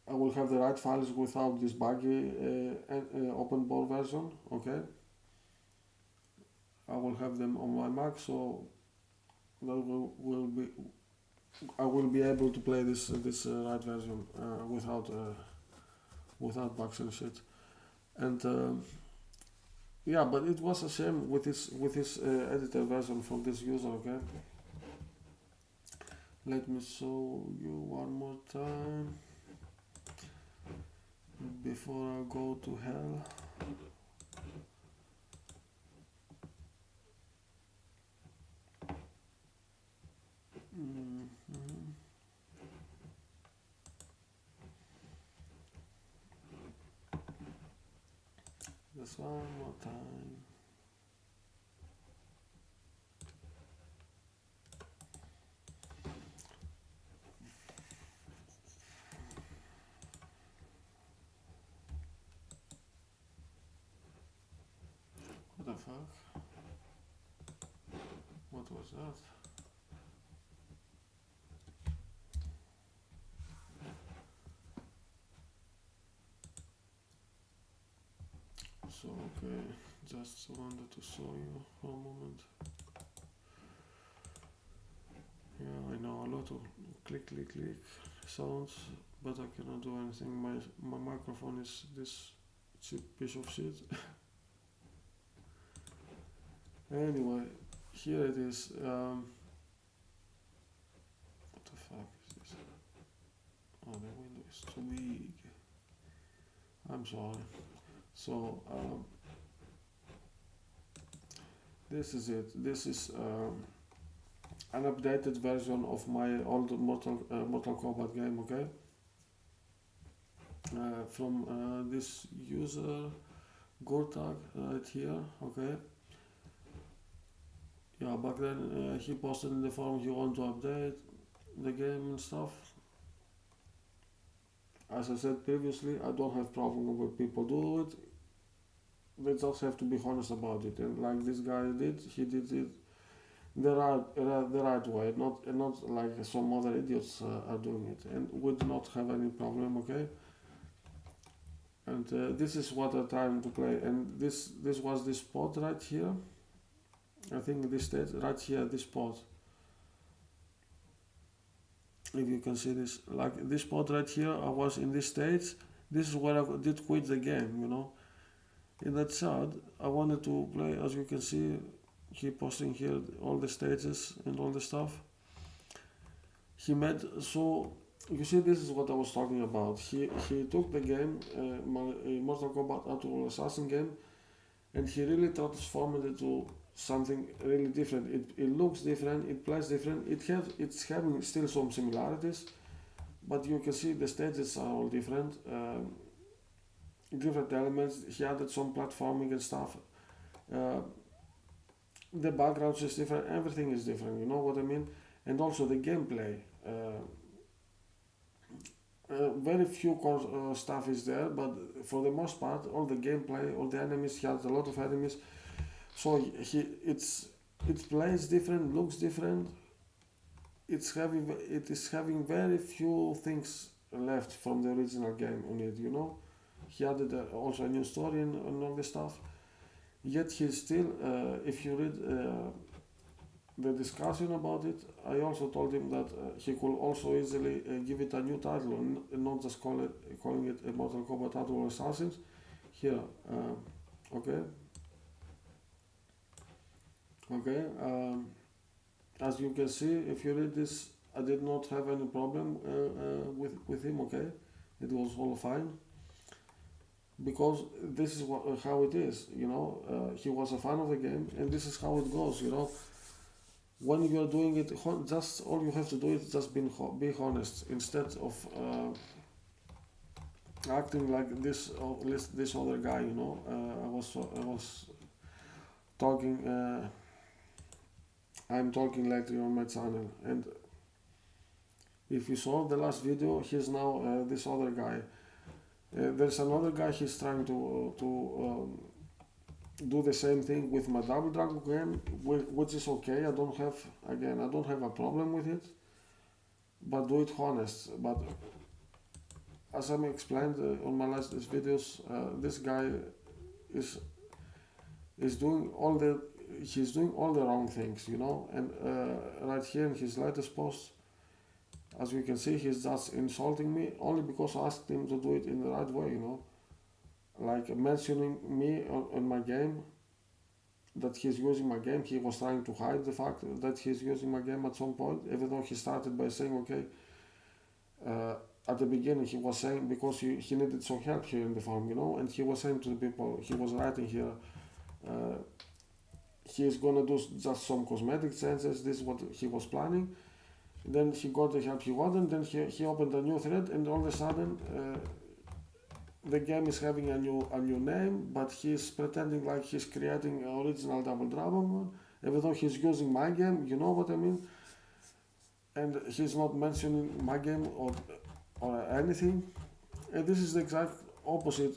I will have the right files without this buggy open bore version. Okay, I will have them on my Mac, so that will be I will be able to play this right version without bugs and shit. And yeah, but it was a shame with this editor version from this user. Okay, let me show you one more time before I go to hell. Mhm. Just one more time. What the fuck? What was that? So okay, just wanted to show you for a moment. Yeah, I know a lot of click click click sounds, but I cannot do anything. My microphone is this cheap piece of shit. Anyway, here it is. What the fuck is this? Oh, the window is too big. I'm sorry. So this is it. This is an updated version of my old Mortal Kombat game. Okay, from this user Gurtag right here. Okay. Yeah, back then he posted in the forum he wanted to update the game and stuff. As I said previously, I don't have problem with people do it. They just have to be honest about it. And like this guy did, he did it the right way, not like some other idiots are doing it. And we do not have any problem, okay? And this is what I'm trying to play. And this was this spot right here. I think this state right here, this spot. If you can see this, like this spot right here, I was in this stage. This is where I did quit the game, you know. In that chat, I wanted to play, as you can see, he posting here all the stages and all the stuff. He made, so you see, this is what I was talking about. He took the game, Mortal Kombat Outworld Assassins game, and he really transformed it into something really different. It looks different, it plays different, it's having still some similarities, but you can see the stages are all different. Different elements. He added some platforming and stuff. The background is different. Everything is different. You know what I mean? And also the gameplay. Very few stuff is there, but for the most part, all the gameplay, all the enemies. He has a lot of enemies. So it plays different, looks different. It is having very few things left from the original game on it. You know. He added also a new story and all this stuff. Yet he still, if you read the discussion about it, I also told him that he could also easily give it a new title and not just calling it a Mortal Kombat Outworld Assassins. Here, okay. Okay. As you can see, if you read this, I did not have any problem with him. Okay, it was all fine. Because this is how it is, you know. He was a fan of the game, and this is how it goes, you know. When you are doing it, just all you have to do is just be honest instead of acting like this other guy, you know. I was talking. I'm talking lately on my channel, and If you saw the last video, he's now this other guy. There's another guy, he's trying to do the same thing with my Double Dragon game, which is okay. I don't have a problem with it, but do it honest. But as I explained on my last videos, this guy is doing all the wrong things, you know. And right here in his latest post, as you can see, he's just insulting me only because I asked him to do it in the right way, you know. Like mentioning me on my game, that he's using my game. He was trying to hide the fact that he's using my game at some point, even though he started by saying, okay, at the beginning he was saying, because he needed some help here in the farm, you know, and he was saying to the people, he was writing here, he is gonna do just some cosmetic changes, this is what he was planning. Then he got the help he wanted, then he opened a new thread, and all of a sudden the game is having a new name, but he's pretending like he's creating an original Double Dragon, even though he's using my game, you know what I mean? And he's not mentioning my game or anything. And this is the exact opposite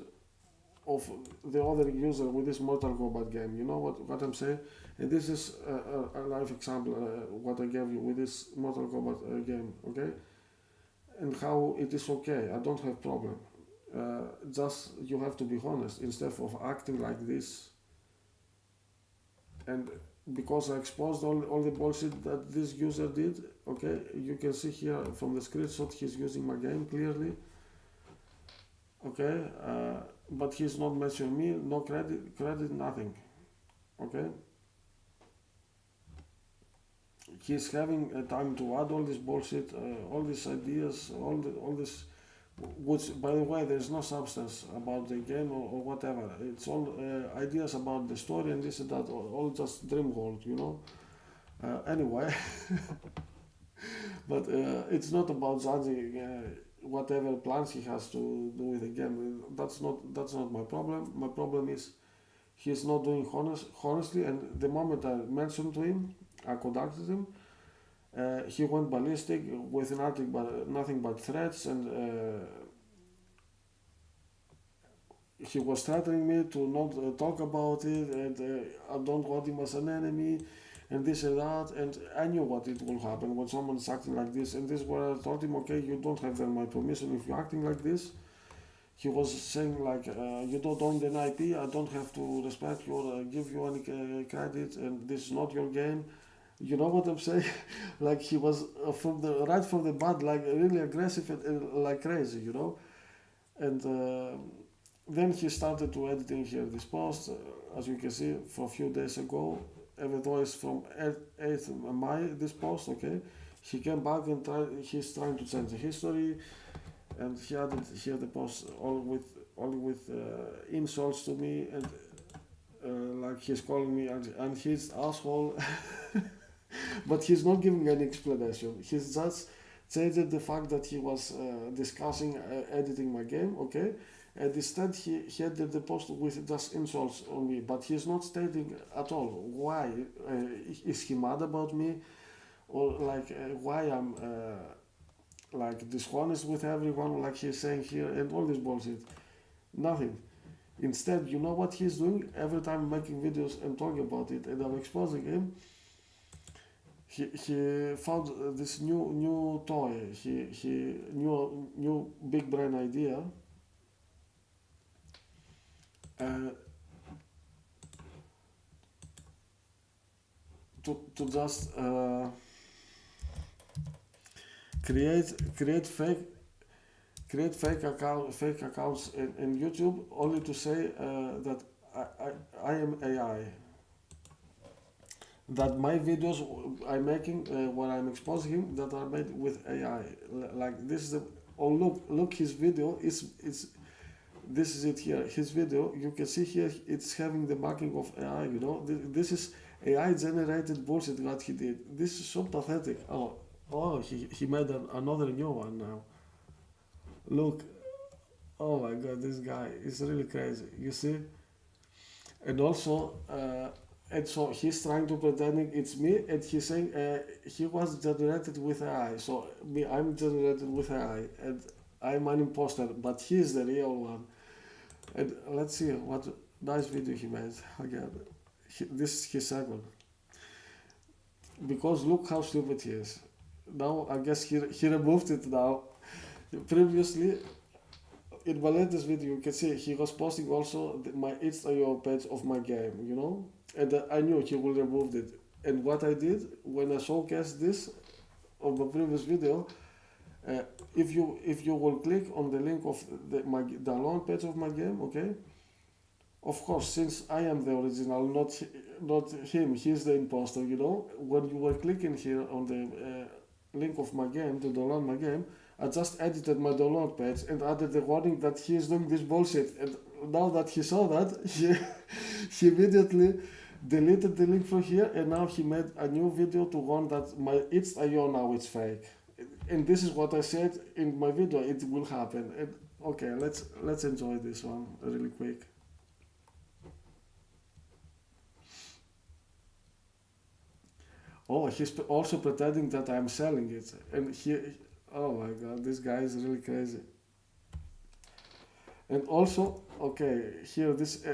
of the other user with this Mortal Kombat game, you know what I'm saying? And this is a live example what I gave you with this Mortal Kombat game, okay? And how it is okay, I don't have problem. Just you have to be honest instead of acting like this. And because I exposed all the bullshit that this user did, okay, you can see here from the screenshot he's using my game clearly, okay, but he's not mentioning me, no credit, nothing, okay. He's having time to add all this bullshit, all these ideas, all this, which by the way there's no substance about the game or whatever. It's all ideas about the story and this and that, all just dream world, you know. Anyway, but it's not about judging whatever plans he has to do with the game. That's not my problem. My problem is he's not doing honestly, and the moment I mentioned to him, I contacted him, he went ballistic with nothing but threats, and he was threatening me to not talk about it, and I don't want him as an enemy, and this and that, and I knew what it will happen when someone is acting like this, and this is where I told him, okay, you don't have my permission if you're acting like this. He was saying like, you don't own the IP, I don't have to respect you or give you any credit, and this is not your game. You know what I'm saying? Like he was right from the bat, like really aggressive and like crazy, you know. And then he started to editing here this post, as you can see, for a few days ago. Even though it's from 8th May, this post, okay. He came back and he's trying to change the history, and he added here the post all with insults to me, and like he's calling me and he's asshole. But he's not giving any explanation. He's just changed the fact that he was discussing editing my game, okay? And instead he ended the post with just insults on me. But he's not stating at all why. Is he mad about me? Or like why I'm like dishonest with everyone, like he's saying here, and all this bullshit. Nothing. Instead, you know what he's doing? Every time I'm making videos and talking about it and I'm exposing him, he found this new toy. He new big brain idea. To just create fake accounts in YouTube only to say that I am AI. That my videos I'm making when I'm exposing him that are made with AI. Like this is the look his video is this is it here. His video, you can see here it's having the backing of AI, you know. This is AI generated bullshit what he did. This is so pathetic. Oh he made another new one now. Look, oh my god, this guy is really crazy, you see. And also And so he's trying to pretending it's me, and he's saying he was generated with AI. So me, I'm generated with AI, and I'm an imposter, but he's the real one. And let's see what nice video he made again. This is his second, because look how stupid he is. Now I guess he removed it now. Previously, in my latest video, you can see he was posting also my itch.io page of my game, you know, and I knew he will remove it. And what I did when I showcased this on the previous video, uh, if you will click on the link of my download page of my game, okay. Of course, since I am the original, not him, he's the imposter, you know. When you were clicking here on the link of my game to download my game, I just edited my download page and added the warning that he is doing this bullshit. And now that he saw that, he immediately deleted the link from here, and now he made a new video to warn that my itch.io now is fake. And this is what I said in my video, it will happen. And okay, let's enjoy this one really quick. Oh, he's also pretending that I'm selling it. And oh my god, this guy is really crazy. And also, okay, here this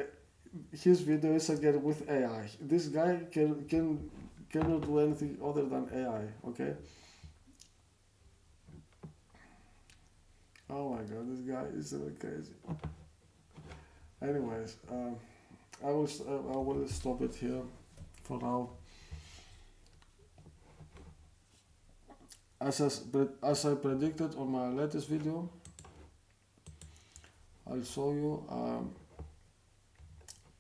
his video is again with AI. This guy cannot do anything other than AI. Okay. Oh my god, this guy is really crazy. Anyways, I will stop it here for now. As I predicted on my latest video, I'll show you.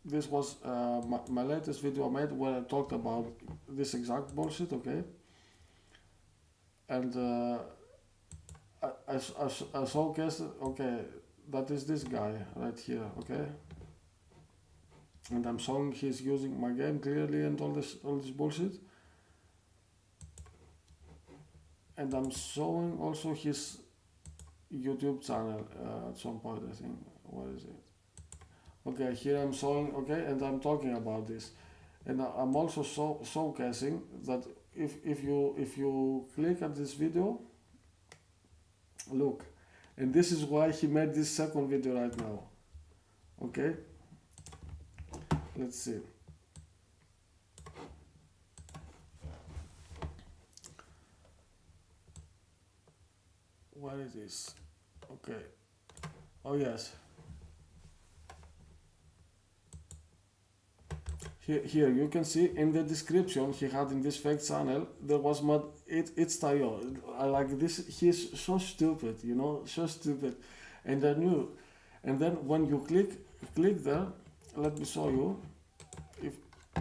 This was my latest video I made where I talked about this exact bullshit, okay? And I showcased, okay, that is this guy right here, okay? And I'm showing he's using my game clearly and all this bullshit. And I'm showing also his YouTube channel at some point, I think. What is it? Okay, here I'm showing, okay, and I'm talking about this. And I'm also showcasing that if you click at this video, look, and this is why he made this second video right now. Okay, let's see. What is this? Okay. Oh yes. Here you can see in the description he had in this fake channel there was it's Tayo. I like this. He's so stupid, you know, so stupid. And I knew. And then when you click there, let me show you. If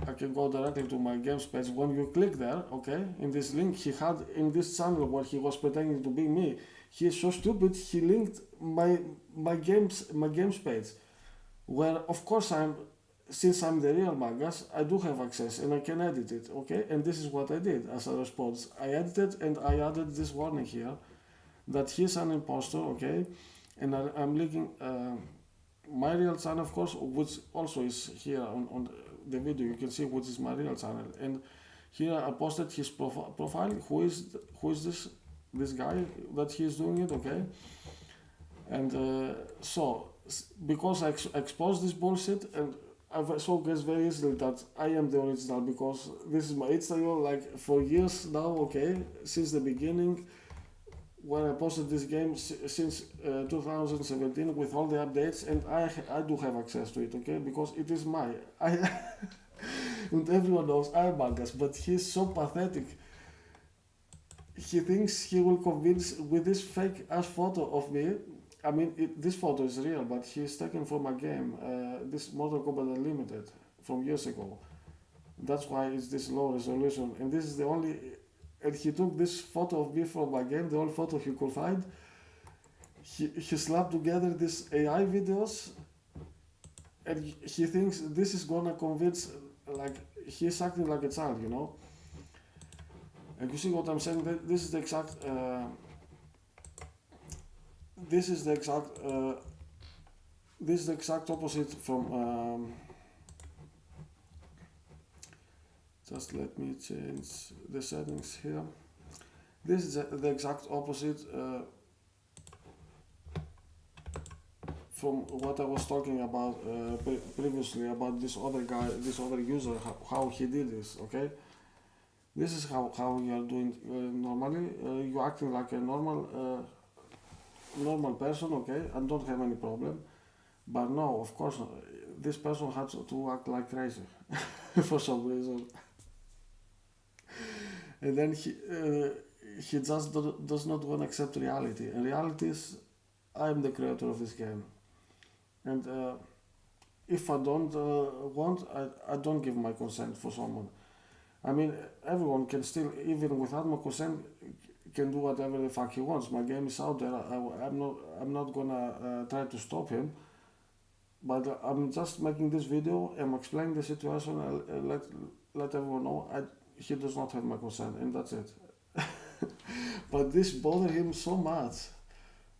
I can go directly to my games page. When you click there, okay, in this link he had in this channel where he was pretending to be me. He is so stupid. He linked my games page, where of course since I'm the real magggas, I do have access and I can edit it, okay? And this is what I did as a response. I edited and I added this warning here that he's an imposter, okay? And I'm linking my real channel, of course, which also is here on the video. You can see which is my real channel. And here I posted his profile. Who is this guy that he is doing it, okay? And so because I exposed this bullshit, and I've showcased very easily that I am the original because this is my itch.io like for years now, okay, since the beginning when I posted this game since 2017 with all the updates, and I do have access to it, okay, because it is my and everyone knows I'm magggas, but he's so pathetic. He thinks he will convince with this fake ass photo of me. I mean, this photo is real, but he's taken from a game, this Mortal Kombat Unlimited, from years ago. That's why it's this low resolution. And this is the only... And he took this photo of me from my game, the only photo he could find. He slapped together these AI videos, and he thinks this is gonna convince, like, he's acting like a child, you know? And you see what I'm saying? This is the exact... this is the exact opposite Just let me change the settings here. This is the exact opposite from what I was talking about previously about this other guy, this other user, how he did this, okay? This is how you are doing normally. You're acting like a normal person, okay? I don't have any problem. But no, of course, this person had to act like crazy for some reason. And then he just does not want to accept reality. And reality is, I'm the creator of this game. And if I don't want, I don't give my consent for someone. I mean, everyone can still, even without my consent, can do whatever the fuck he wants. My game is out there. I'm not gonna try to stop him. But I'm just making this video. I'm explaining the situation. I'll let everyone know he does not have my consent, and that's it. But this bothered him so much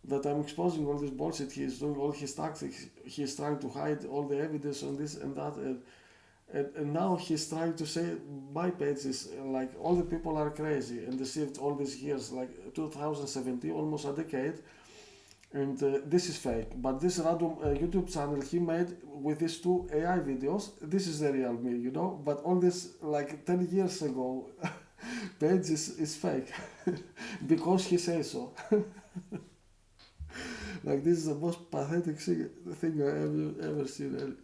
that I'm exposing all this bullshit he is doing, all his tactics. He's trying to hide all the evidence on this and that, and now he's trying to say my page is like all the people are crazy and deceived all these years, like 2017, almost a decade, and this is fake. But this random YouTube channel he made with these two AI videos, this is the real me, you know. But all this like 10 years ago page is fake because he says so. Like this is the most pathetic thing I ever seen.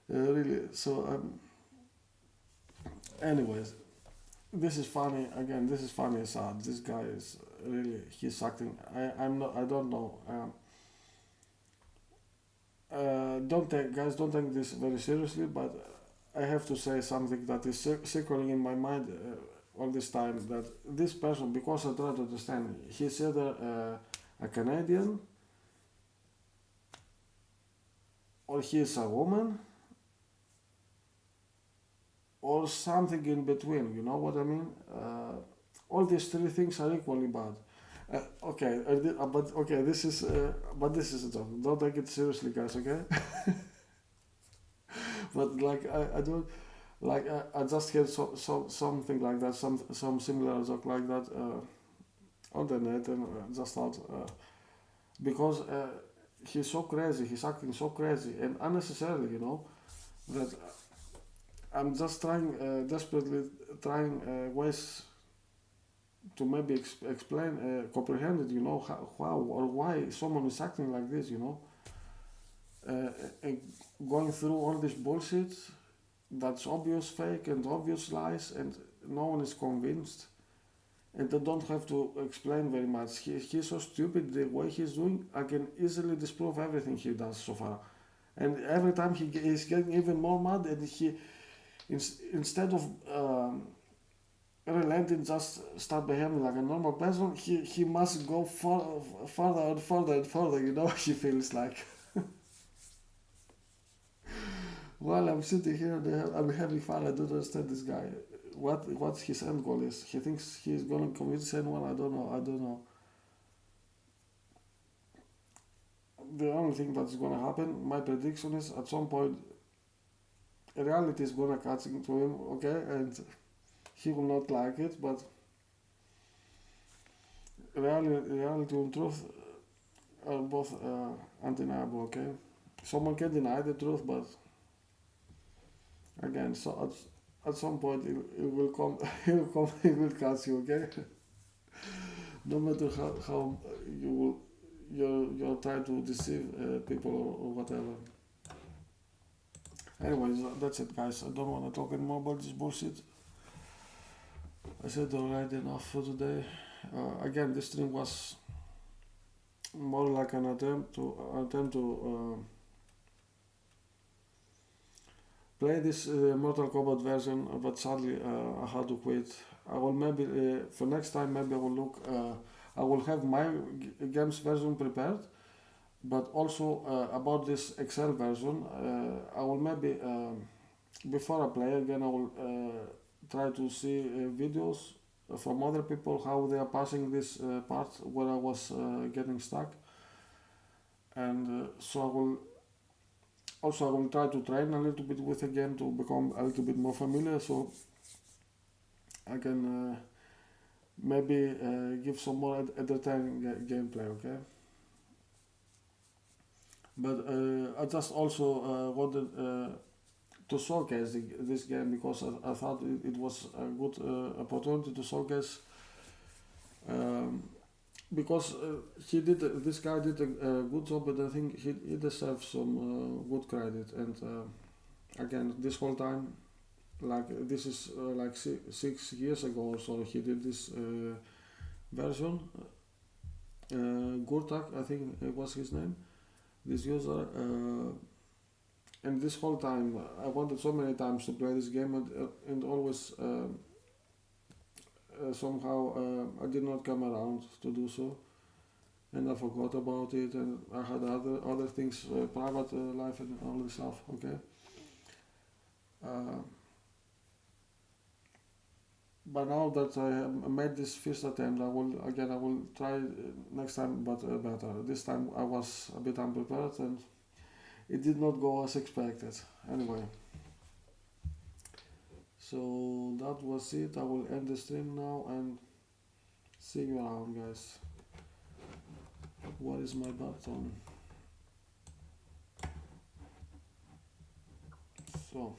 Really. So anyways, this is funny. Again, this is funny and sad. This guy is really, he's acting. I don't know. Don't take this very seriously. But I have to say something that is circling in my mind all this time. That this person, because I try to understand, he's either a Canadian, or he is a woman, or something in between. You know what I mean? All these three things are equally bad. This is a joke. Don't take it seriously, guys. Okay? But like I don't like I just heard something like that, some similar joke like that on the net, and just thought because he's so crazy, he's acting so crazy and unnecessarily, you know, that I'm just trying desperately trying ways to maybe explain, comprehend it, you know, how or why someone is acting like this, you know, and going through all this bullshit that's obvious fake and obvious lies, and no one is convinced, and they don't have to explain very much. He's so stupid the way he's doing. I can easily disprove everything he does so far, and every time he's getting even more mad, and he instead of relenting, just start behaving like a normal person, he must go further and further and further, you know. He feels like while I'm sitting here I'm having fun. I don't understand this guy. What his end goal is. He thinks he's gonna convince anyone. I don't know. The only thing that's gonna happen, my prediction is, at some point reality is gonna catch into him, okay, and he will not like it, but reality and truth are both undeniable, okay? Someone can deny the truth, but again, so at some point it will come, it will catch you, okay? No matter how you're trying to deceive people or whatever. Anyways, that's it, guys. I don't want to talk anymore about this bullshit. I said already enough for today. Again, this stream was more like an attempt to play this Mortal Kombat version, but sadly I had to quit. I will maybe for next time maybe I will look. I will have my games version prepared, but also about this XL version, I will maybe before I play again, I will try to see videos from other people how they are passing this part where I was getting stuck, and so I will try to train a little bit with the game to become a little bit more familiar. So I can maybe give some more entertaining gameplay, okay? But I just also wanted to showcase this game because I thought it was a good opportunity to showcase um, because this guy did a good job, but I think he deserves some good credit. And again, this whole time, like this is like 6 years ago or so, he did this version. Gurtag, I think it was his name. This user, and this whole time I wanted so many times to play this game, and always somehow I did not come around to do so, and I forgot about it, and I had other things, private life and all this stuff. Okay, uh, but now that I have made this first attempt, I will try next time, but better. This time I was a bit unprepared, and it did not go as expected. Anyway, so that was it. I will end the stream now and see you around, guys. What is my button? So.